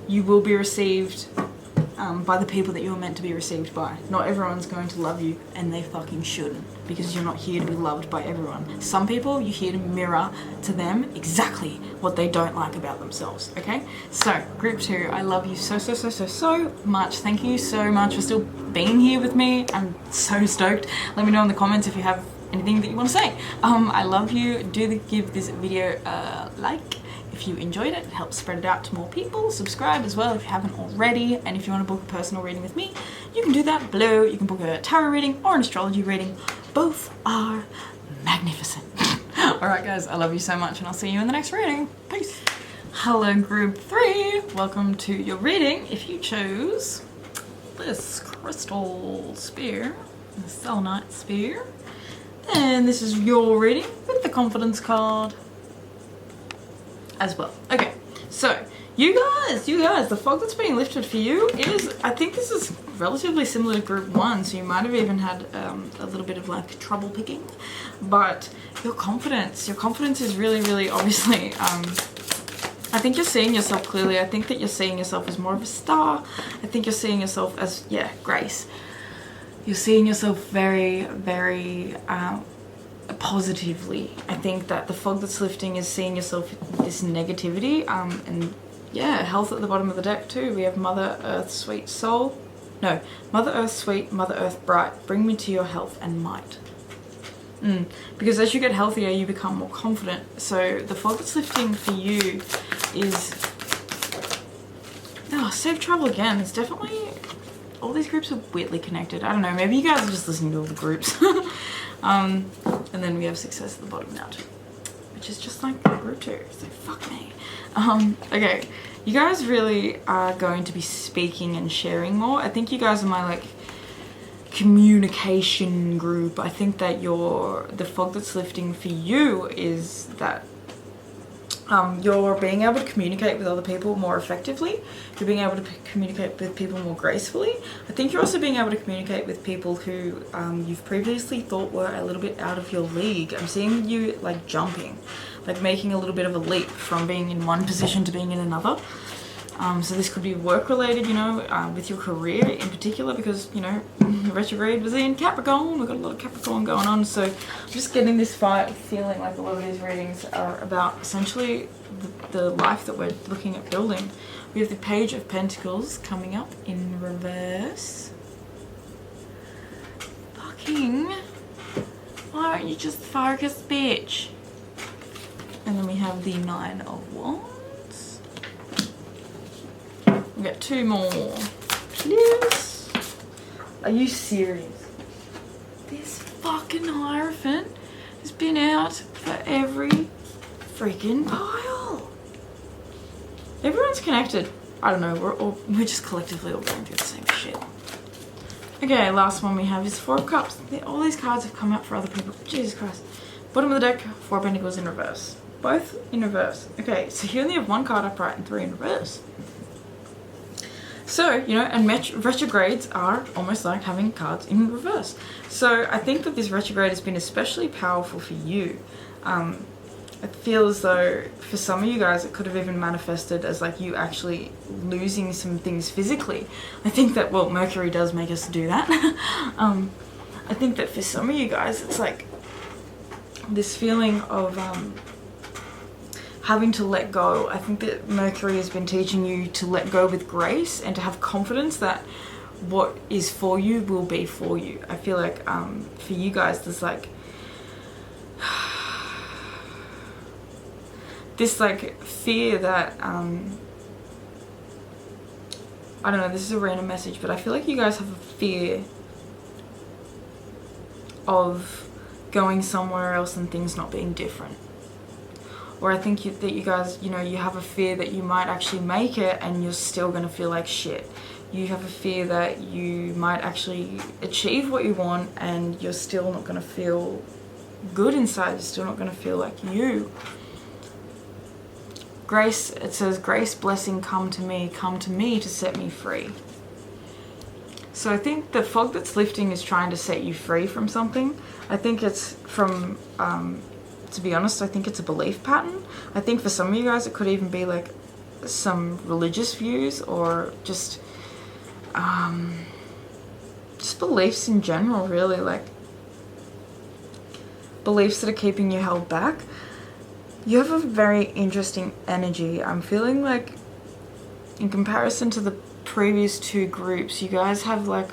you will be received by the people that you're meant to be received by. Not everyone's going to love you, and they fucking shouldn't, because you're not here to be loved by everyone. Some people, you're here to mirror to them exactly what they don't like about themselves, okay? So, group 2, I love you so much. Thank you so much for still being here with me. I'm so stoked. Let me know in the comments if you have anything that you want to say. I love you. Give this video a like if you enjoyed it. It helps spread it out to more people. Subscribe as well if you haven't already. And if you want to book a personal reading with me, you can do that below. You can book a tarot reading or an astrology reading. Both are magnificent. Alright guys, I love you so much, and I'll see you in the next reading. Peace. Hello group 3. Welcome to your reading. If you chose this crystal spear, the Selenite spear, then this is your reading with the confidence card as well. Okay, so you guys, the fog that's being lifted for you is, I think this is relatively similar to group 1, so you might have even had a little bit of like trouble picking, but your confidence is really obviously, I think you're seeing yourself clearly. I think that you're seeing yourself as more of a star. I think you're seeing yourself as, yeah, grace. You're seeing yourself very positively. I think that the fog that's lifting is seeing yourself this negativity, and yeah, health at the bottom of the deck too. We have Mother Earth, sweet soul. No, Mother Earth, sweet, Mother Earth, bright. Bring me to your health and might. Because as you get healthier, you become more confident. So the fog that's lifting for you is, oh, safe travel again. It's definitely, all these groups are weirdly connected. I don't know, maybe you guys are just listening to all the groups. And then we have success at the bottom now too, which is just like group 2, so fuck me. Okay, you guys really are going to be speaking and sharing more. I think you guys are my like communication group. I think that the fog that's lifting for you is that you're being able to communicate with other people more effectively. You're being able to communicate with people more gracefully. I think you're also being able to communicate with people who you've previously thought were a little bit out of your league. I'm seeing you like jumping, like making a little bit of a leap from being in one position to being in another. So this could be work related, you know, with your career in particular, because, you know, retrograde was in Capricorn. We've got a lot of Capricorn going on. So I'm just getting this feeling like a lot of these readings are about essentially the life that we're looking at building. We have the Page of Pentacles coming up in reverse. Fucking, why don't you just focus, bitch? And then we have the Nine of Wands. We got 2 more, please. Are you serious? This fucking Hierophant has been out for every freaking pile. Everyone's connected. I don't know, we're just collectively all going through the same shit. Okay, last one we have is 4 of Cups. All these cards have come out for other people. Jesus Christ. Bottom of the deck, 4 of Pentacles in reverse. Both in reverse. Okay, so you only have 1 card upright and 3 in reverse. So, you know, and retrogrades are almost like having cards in reverse. So I think that this retrograde has been especially powerful for you. I feel as though for some of you guys it could have even manifested as like you actually losing some things physically. I think that, well, Mercury does make us do that. I think that for some of you guys it's like this feeling of having to let go. I think that Mercury has been teaching you to let go with grace and to have confidence that what is for you will be for you. I feel like for you guys there's like this like fear that I don't know, this is a random message, but I feel like you guys have a fear of going somewhere else and things not being different. Or I think that you guys, you know, you have a fear that you might actually make it and you're still going to feel like shit. You have a fear that you might actually achieve what you want and you're still not going to feel good inside. You're still not going to feel like you. Grace, it says, grace, blessing, come to me to set me free. So I think the fog that's lifting is trying to set you free from something. I think it's from... to be honest, I think it's a belief pattern. I think for some of you guys it could even be like some religious views or just just beliefs in general, really, like beliefs that are keeping you held back. You have a very interesting energy. I'm feeling like in comparison to the previous two groups, you guys have like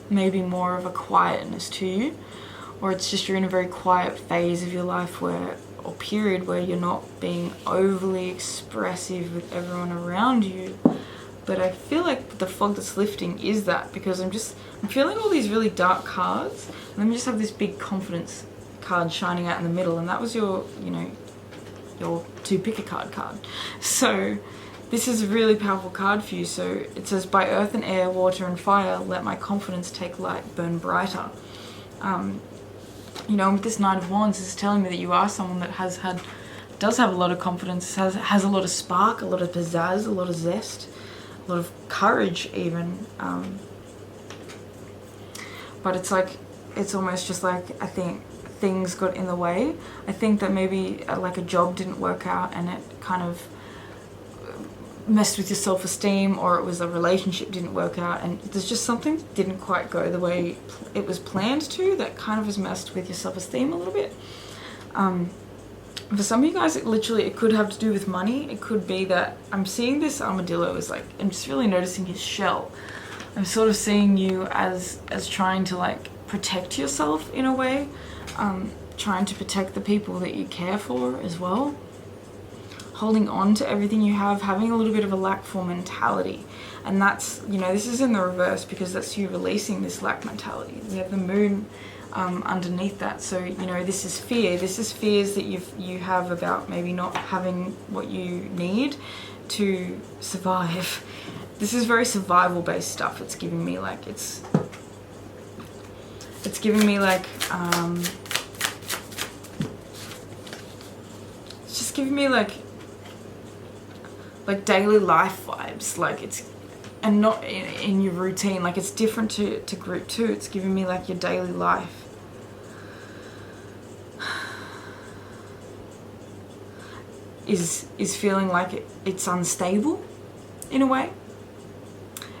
maybe more of a quietness to you, or it's just you're in a very quiet phase of your life or period where you're not being overly expressive with everyone around you. But I feel like the fog that's lifting is that, because I'm feeling all these really dark cards, and then you just have this big confidence card shining out in the middle, and that was your, you know, your to pick a card. So this is a really powerful card for you. So it says, by earth and air, water and fire, let my confidence take light, burn brighter. You know, with this Knight of Wands, this is telling me that you are someone that does have a lot of confidence, has a lot of spark, a lot of pizzazz, a lot of zest, a lot of courage even. But it's like, it's almost just like, I think things got in the way. I think that maybe like a job didn't work out and it kind of messed with your self-esteem, or it was a relationship didn't work out, and there's just something that didn't quite go the way it was planned to, that kind of has messed with your self-esteem a little bit. For some of you guys, it could have to do with money. It could be that I'm seeing this armadillo as like, I'm just really noticing his shell. I'm sort of seeing you as trying to like protect yourself in a way, trying to protect the people that you care for as well. Holding on to everything you have, having a little bit of a lack for mentality. And that's, you know, this is in the reverse because that's you releasing this lack mentality. We have the moon underneath that. So, you know, this is fear. This is fears that you have about maybe not having what you need to survive. This is very survival based stuff. It's giving me like, it's giving me like, it's just giving me like daily life vibes, like it's, and not in your routine, like it's different to group 2. It's giving me like your daily life. Is feeling like it's unstable in a way.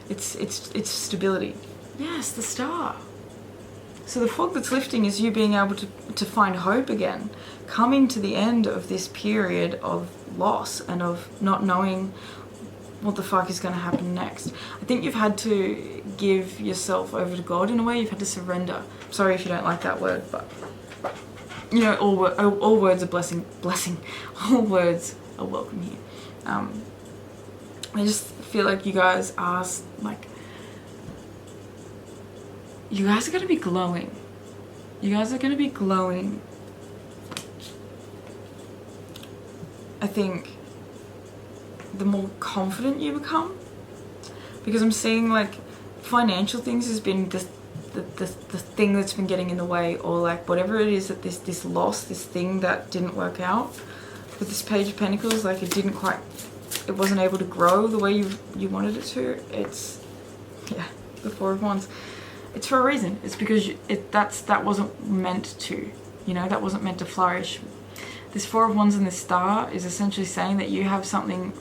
It's stability. Yes, the Star. So the fog that's lifting is you being able to find hope again, coming to the end of this period of loss and of not knowing what the fuck is going to happen next. I think you've had to give yourself over to God in a way. You've had to surrender. Sorry if you don't like that word, but you know, all words are blessing. All words are welcome here. I just feel like you guys are like, you guys are going to be glowing. You guys are going to be glowing. I think the more confident you become, because I'm seeing like financial things has been the thing that's been getting in the way, or like whatever it is that this loss, this thing that didn't work out with this Page of Pentacles, like it wasn't able to grow the way you wanted it to. It's, yeah, the Four of Wands. It's for a reason. It's because that wasn't meant to, you know, that wasn't meant to flourish. This Four of Wands and this Star is essentially saying that you have something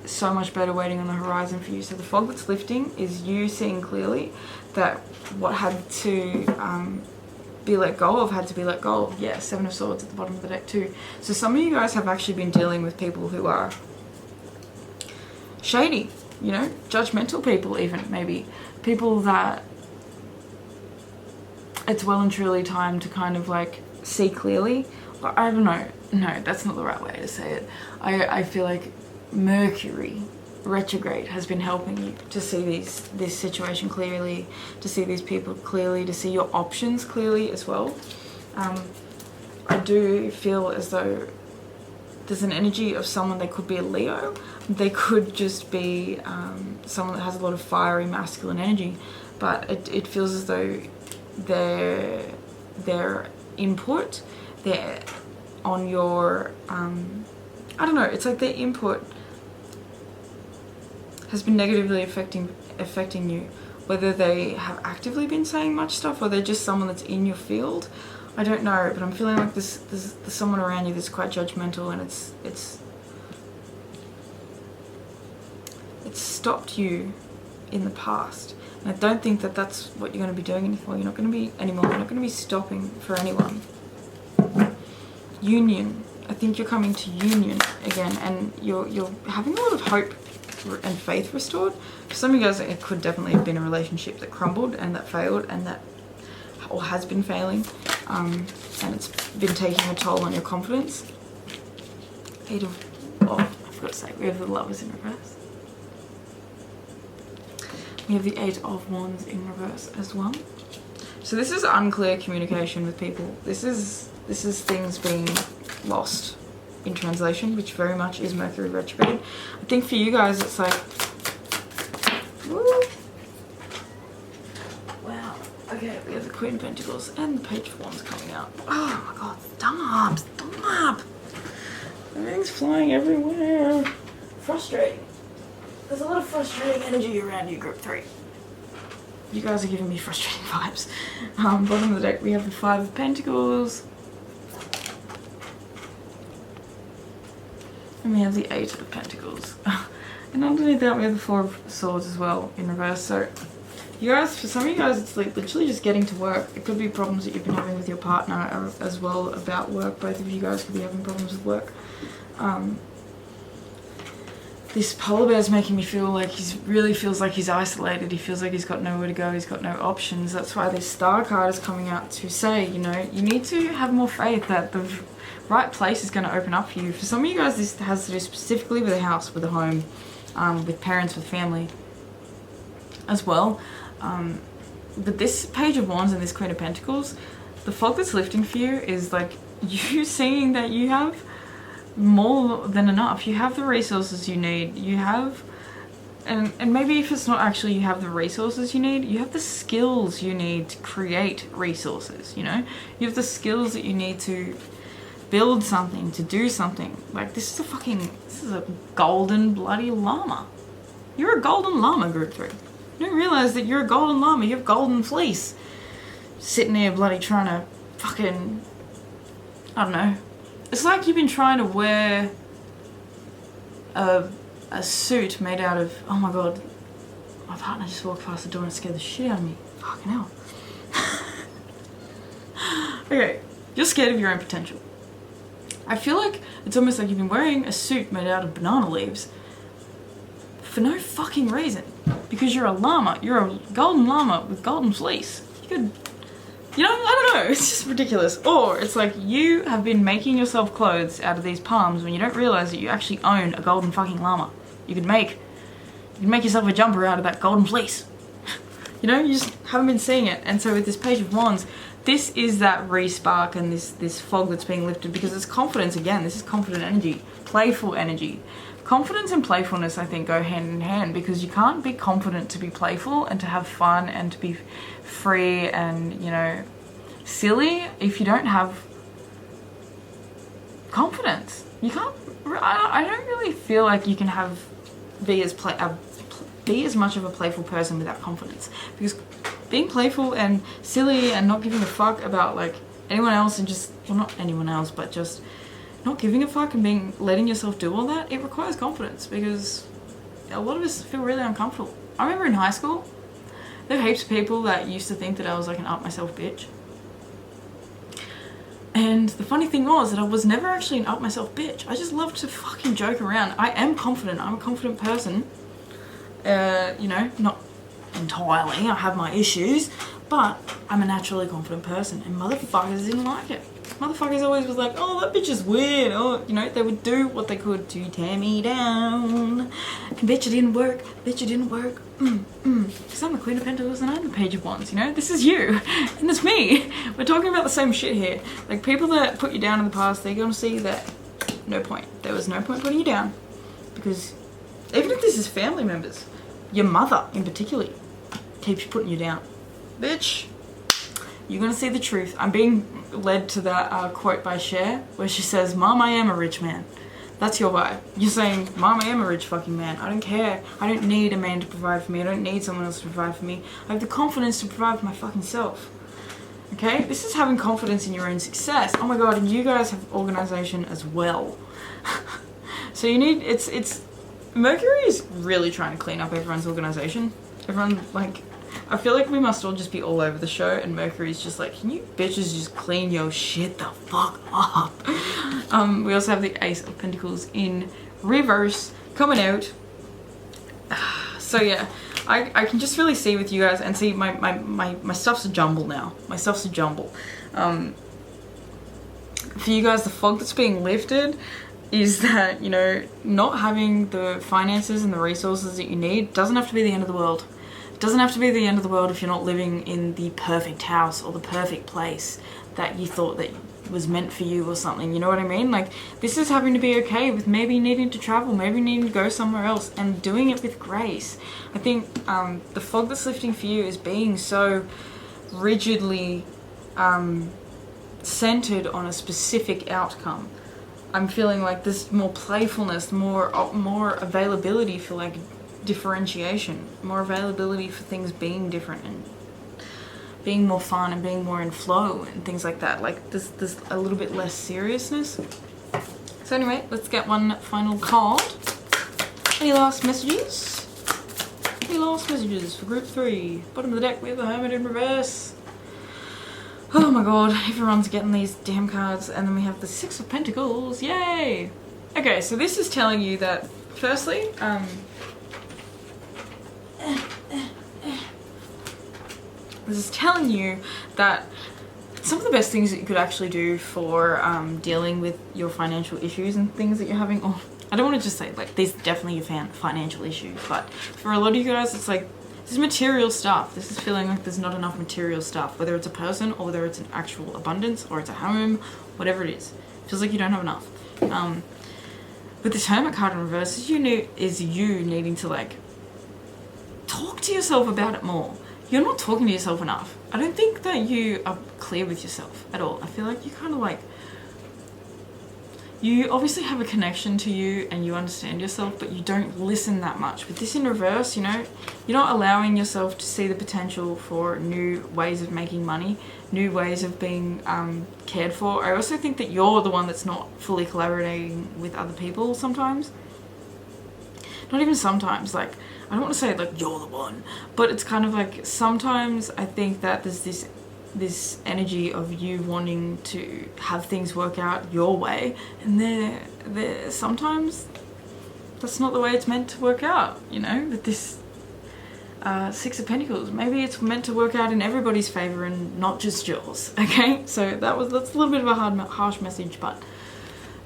so much better waiting on the horizon for you. So the fog that's lifting is you seeing clearly that what had to be let go of had to be let go of. Yeah, Seven of Swords at the bottom of the deck too. So some of you guys have actually been dealing with people who are shady, you know, judgmental people even, maybe. People that it's well and truly time to kind of like see clearly. Or I don't know. No, that's not the right way to say it. I feel like Mercury retrograde has been helping you to see this situation clearly, to see these people clearly, to see your options clearly as well. I do feel as though there's an energy of someone, they could be a Leo, they could just be someone that has a lot of fiery masculine energy, but it feels as though their input, their on your I don't know, it's like their input has been negatively affecting you, whether they have actively been saying much stuff or they're just someone that's in your field. I don't know, but I'm feeling like there's someone around you that's quite judgmental, and it's stopped you in the past. And I don't think that that's what you're going to be doing anymore. You're not going to be stopping for anyone. Union. I think you're coming to union again, and you're having a lot of hope and faith restored. For some of you guys, it could definitely have been a relationship that crumbled and that failed and that, or has been failing, and it's been taking a toll on your confidence. I forgot to say, we have the Lovers in reverse. We have the 8 of Wands in reverse as well. So this is unclear communication with people. This is things being lost in translation, which very much is Mercury retrograde. I think for you guys, it's like, woo. Wow. Okay, we have the Queen of Pentacles and the Page of Wands coming out. Oh my God, stop. Everything's flying everywhere. Frustrating. There's a lot of frustrating energy around you, Group 3. You guys are giving me frustrating vibes. Bottom of the deck, we have the 5 of Pentacles. And we have the 8 of Pentacles. And underneath that, we have the 4 of Swords as well in reverse. So, you guys, for some of you guys, it's like literally just getting to work. It could be problems that you've been having with your partner as well about work. Both of you guys could be having problems with work. This polar bear is making me feel like he really feels like he's isolated. He feels like he's got nowhere to go. He's got no options. That's why this star card is coming out to say, you know, you need to have more faith that the right place is going to open up for you. For some of you guys, this has to do specifically with a house, with a home, with parents, with family as well. But this Page of Wands and this Queen of Pentacles, the fog that's lifting for you is like you seeing that you have more than enough. You have the resources you need. You have, and maybe if it's not actually you have the resources you need, you have the skills you need to create resources, you know? You have the skills that you need to build something, to do something. Like this is a golden bloody llama. You're a golden llama, Group 3. You don't realize that you're a golden llama. You have golden fleece. Sitting there bloody trying to fucking, I don't know. It's like you've been trying to wear a suit made out of, oh my God, my partner just walked past the door and scared the shit out of me. Fucking hell. Okay, you're scared of your own potential. I feel like it's almost like you've been wearing a suit made out of banana leaves for no fucking reason. Because you're a llama. You're a golden llama with golden fleece. You could, you know, I don't know. It's just ridiculous. Or it's like you have been making yourself clothes out of these palms when you don't realize that you actually own a golden fucking llama. You could make yourself a jumper out of that golden fleece. You know, you just haven't been seeing it. And so with this Page of Wands, this is that re-spark and this fog that's being lifted, because it's confidence again. This is confident energy, playful energy. Confidence and playfulness, I think, go hand in hand, because you can't be confident to be playful and to have fun and to be free and, you know, silly if you don't have confidence. You can't, I don't really feel like you can be as much of a playful person without confidence, because being playful and silly and not giving a fuck about like anyone else and just, well, not anyone else, but just not giving a fuck and letting yourself do all that, it requires confidence, because a lot of us feel really uncomfortable. I remember in high school, there were heaps of people that used to think that I was like an up myself bitch. And the funny thing was that I was never actually an up myself bitch. I just loved to fucking joke around. I am confident. I'm a confident person. You know, not entirely. I have my issues, but I'm a naturally confident person, and motherfuckers didn't like it. Motherfuckers always was like, oh, that bitch is weird. Oh, you know, they would do what they could to tear me down. And bitch, it didn't work. Bitch, it didn't work. Because I'm the Queen of Pentacles and I'm the Page of Wands, you know? This is you. And it's me. We're talking about the same shit here. Like, people that put you down in the past, they're going to see that no point. There was no point putting you down. Because even if this is family members, your mother in particular keeps putting you down. Bitch, you're going to see the truth. I'm being led to that quote by Cher, where she says, Mom, I am a rich man. That's your vibe. You're saying, Mom, I am a rich fucking man. I don't care. I don't need a man to provide for me. I don't need someone else to provide for me. I have the confidence to provide for my fucking self. Okay? This is having confidence in your own success. Oh my God, and you guys have organization as well. So you need, it's Mercury is really trying to clean up everyone's organization. Everyone, like, I feel like we must all just be all over the show, and Mercury's just like, can you bitches just clean your shit the fuck up? We also have the Ace of Pentacles in reverse coming out. So yeah, I can just really see with you guys, and see my stuff's a jumble now. My stuff's a jumble. For you guys, the fog that's being lifted is that, you know, not having the finances and the resources that you need doesn't have to be the end of the world. It doesn't have to be the end of the world if you're not living in the perfect house or the perfect place that you thought that was meant for you or something, you know what I mean? Like, this is having to be okay with maybe needing to travel, maybe needing to go somewhere else, and doing it with grace. I think the fog that's lifting for you is being so rigidly centered on a specific outcome. I'm feeling like there's more playfulness, more availability for like differentiation, more availability for things being different and being more fun and being more in flow and things like that. Like there's a little bit less seriousness. So anyway, let's get one final card. Any last messages? Any last messages for group 3? Bottom of the deck, we have the Hermit in reverse. Oh my god, everyone's getting these damn cards. And then we have the Six of Pentacles. Yay! Okay, so this is telling you that, firstly, this is telling you that some of the best things that you could actually do for dealing with your financial issues and things that you're having, or I don't want to just say, like, these definitely your financial issues, but for a lot of you guys, it's like, this is material stuff. This is feeling like there's not enough material stuff, whether it's a person or whether it's an actual abundance or it's a home, whatever it is. It feels like you don't have enough. With this Hermit card in reverse, is you needing to, like, talk to yourself about it more. You're not talking to yourself enough. I don't think that you are clear with yourself at all. I feel like you kind of like, you obviously have a connection to you and you understand yourself, but you don't listen that much. With this in reverse, you know, you're not allowing yourself to see the potential for new ways of making money, new ways of being cared for. I also think that you're the one that's not fully collaborating with other people sometimes. Not even sometimes, like, I don't want to say like you're the one, but it's kind of like sometimes I think that there's this energy of you wanting to have things work out your way, and there sometimes that's not the way it's meant to work out, you know, with this Six of Pentacles. Maybe it's meant to work out in everybody's favor and not just yours, okay? So that's a little bit of a harsh message, but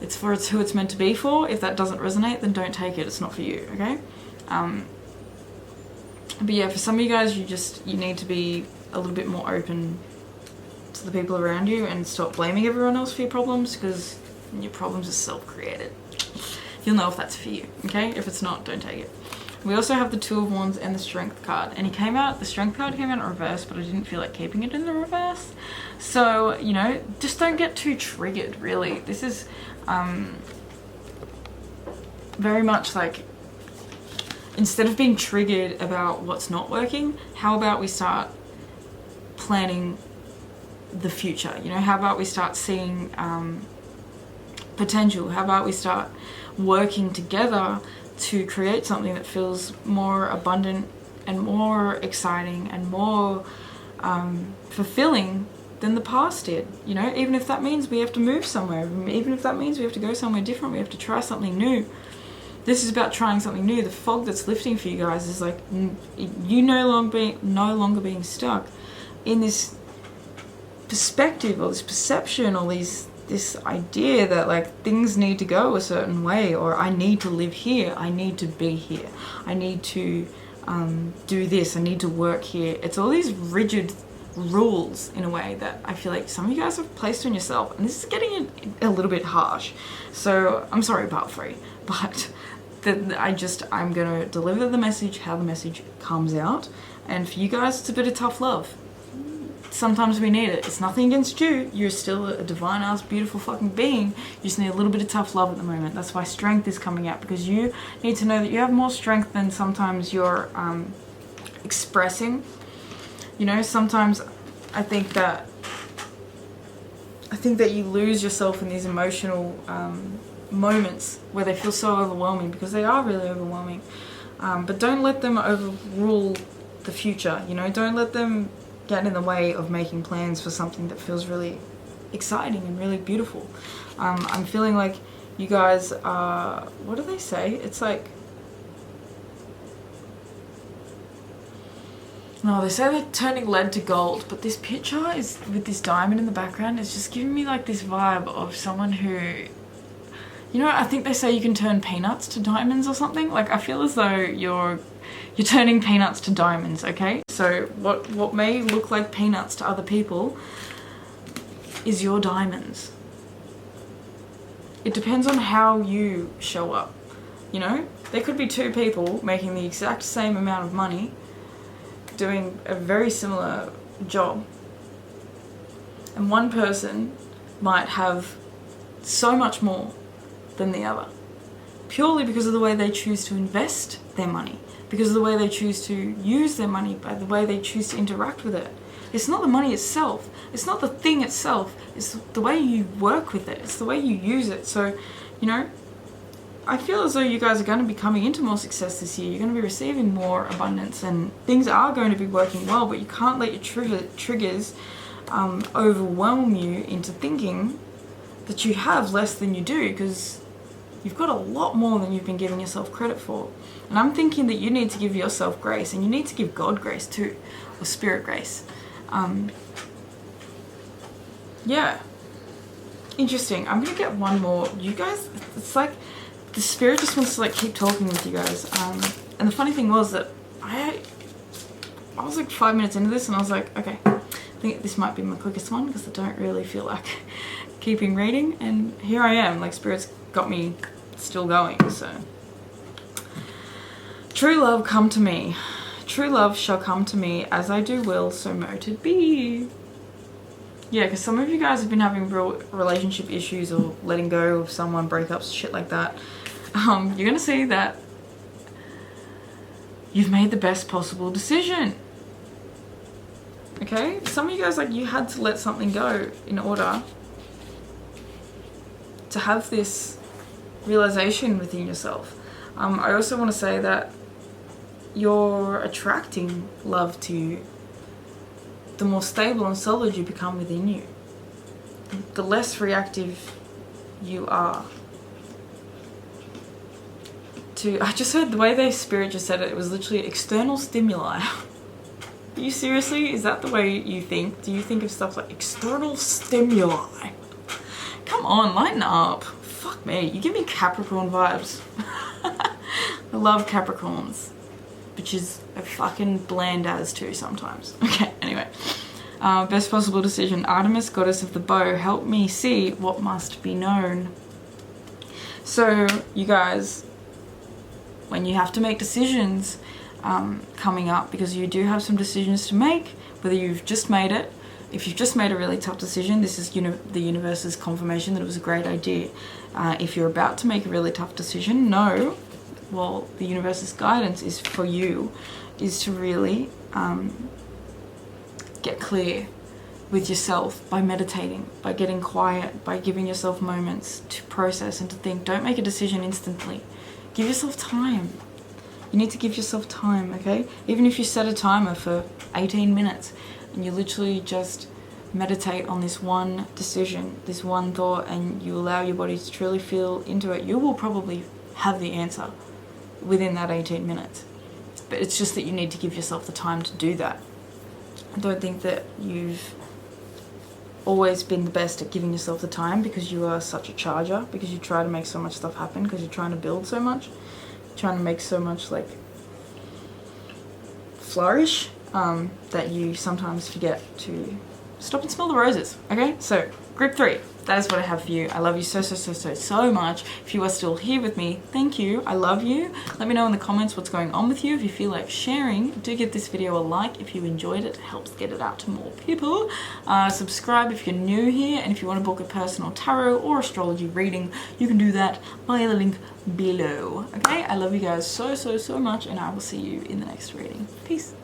it's who it's meant to be for. If that doesn't resonate, then don't take it. It's not for you, okay? But yeah, for some of you guys, you need to be a little bit more open to the people around you and stop blaming everyone else for your problems, because your problems are self-created. You'll know if that's for you, okay? If it's not, don't take it. We also have the Two of Wands and the Strength card, and the Strength card came out in reverse, but I didn't feel like keeping it in the reverse. So, you know, just don't get too triggered, really. This is very much like, instead of being triggered about what's not working, how about we start planning the future? You know, how about we start seeing potential? How about we start working together to create something that feels more abundant and more exciting and more fulfilling than the past did? You know, even if that means we have to move somewhere, even if that means we have to go somewhere different, we have to try something new. This is about trying something new. The fog that's lifting for you guys is like, you no longer being stuck in this perspective or this perception or this idea that like things need to go a certain way, or I need to live here, I need to be here, I need to do this, I need to work here. It's all these rigid rules in a way that I feel like some of you guys have placed on yourself, and this is getting a little bit harsh. So I'm sorry, part 3, but I'm gonna deliver the message how the message comes out, and for you guys it's a bit of tough love. Sometimes we need it. It's nothing against you. You're still a divine ass beautiful fucking being. You just need a little bit of tough love at the moment. That's why strength is coming out, because you need to know that you have more strength than sometimes you're expressing. You know, sometimes I think that you lose yourself in these emotional moments where they feel so overwhelming, because they are really overwhelming. But don't let them overrule the future, you know? Don't let them get in the way of making plans for something that feels really exciting and really beautiful. I'm feeling like you guys are, what do they say? It's like, no, they say they're turning lead to gold, but this picture is, with this diamond in the background, is just giving me like this vibe of someone who, you know, I think they say you can turn peanuts to diamonds or something. Like, I feel as though you're turning peanuts to diamonds, okay? So what may look like peanuts to other people is your diamonds. It depends on how you show up, you know? There could be two people making the exact same amount of money, doing a very similar job, and one person might have so much more than the other, purely because of the way they choose to invest their money, because of the way they choose to use their money, by the way they choose to interact with it. It's not the money itself, it's not the thing itself, it's the way you work with it, it's the way you use it. So, you know, I feel as though you guys are going to be coming into more success this year. You're going to be receiving more abundance, and things are going to be working well, but you can't let your triggers overwhelm you into thinking that you have less than you do, because you've got a lot more than you've been giving yourself credit for. And I'm thinking that you need to give yourself grace, and you need to give God grace too, or spirit grace. Yeah. Interesting. I'm going to get one more. You guys, it's like the spirit just wants to like keep talking with you guys. And the funny thing was that I was like 5 minutes into this and I was like, okay, I think this might be my quickest one because I don't really feel like keeping reading. And here I am, like spirit's got me still going. So, true love, come to me. True love shall come to me, as I do will, so mote it be. Yeah, because some of you guys have been having real relationship issues or letting go of someone, breakups, shit like that. You're going to see that you've made the best possible decision. Okay? Some of you guys, like, you had to let something go in order to have this realization within yourself. I also want to say that you're attracting love to you. The more stable and solid you become within you, the less reactive you are to, I just heard the way their spirit just said it, it was literally external stimuli. Are you seriously? Is that the way you think? Do you think of stuff like external stimuli? Come on, lighten up. Fuck me, you give me Capricorn vibes. I love Capricorns. Which is a fucking bland as too sometimes. Okay, anyway. Best possible decision. Artemis, goddess of the bow, help me see what must be known. So, you guys, when you have to make decisions coming up, because you do have some decisions to make, whether you've just made it, if you've just made a really tough decision, this is the universe's confirmation that it was a great idea. If you're about to make a really tough decision, know, well, the universe's guidance is for you, is to really get clear with yourself by meditating, by getting quiet, by giving yourself moments to process and to think. Don't make a decision instantly. Give yourself time. You need to give yourself time, okay? Even if you set a timer for 18 minutes and you literally just meditate on this one decision, this one thought, and you allow your body to truly feel into it, you will probably have the answer within that 18 minutes. But it's just that you need to give yourself the time to do that. I don't think that you've always been the best at giving yourself the time, because you are such a charger, because you try to make so much stuff happen, because you're trying to build so much, trying to make so much like flourish, that you sometimes forget to stop and smell the roses. Okay, so group 3, that is what I have for you. I love you so much. If you are still here with me, thank you. I love you. Let me know in the comments what's going on with you. If you feel like sharing, do give this video a like if you enjoyed it. It helps get it out to more people. Subscribe if you're new here, and if you want to book a personal tarot or astrology reading, you can do that via the link below. Okay, I love you guys so much, and I will see you in the next reading. Peace.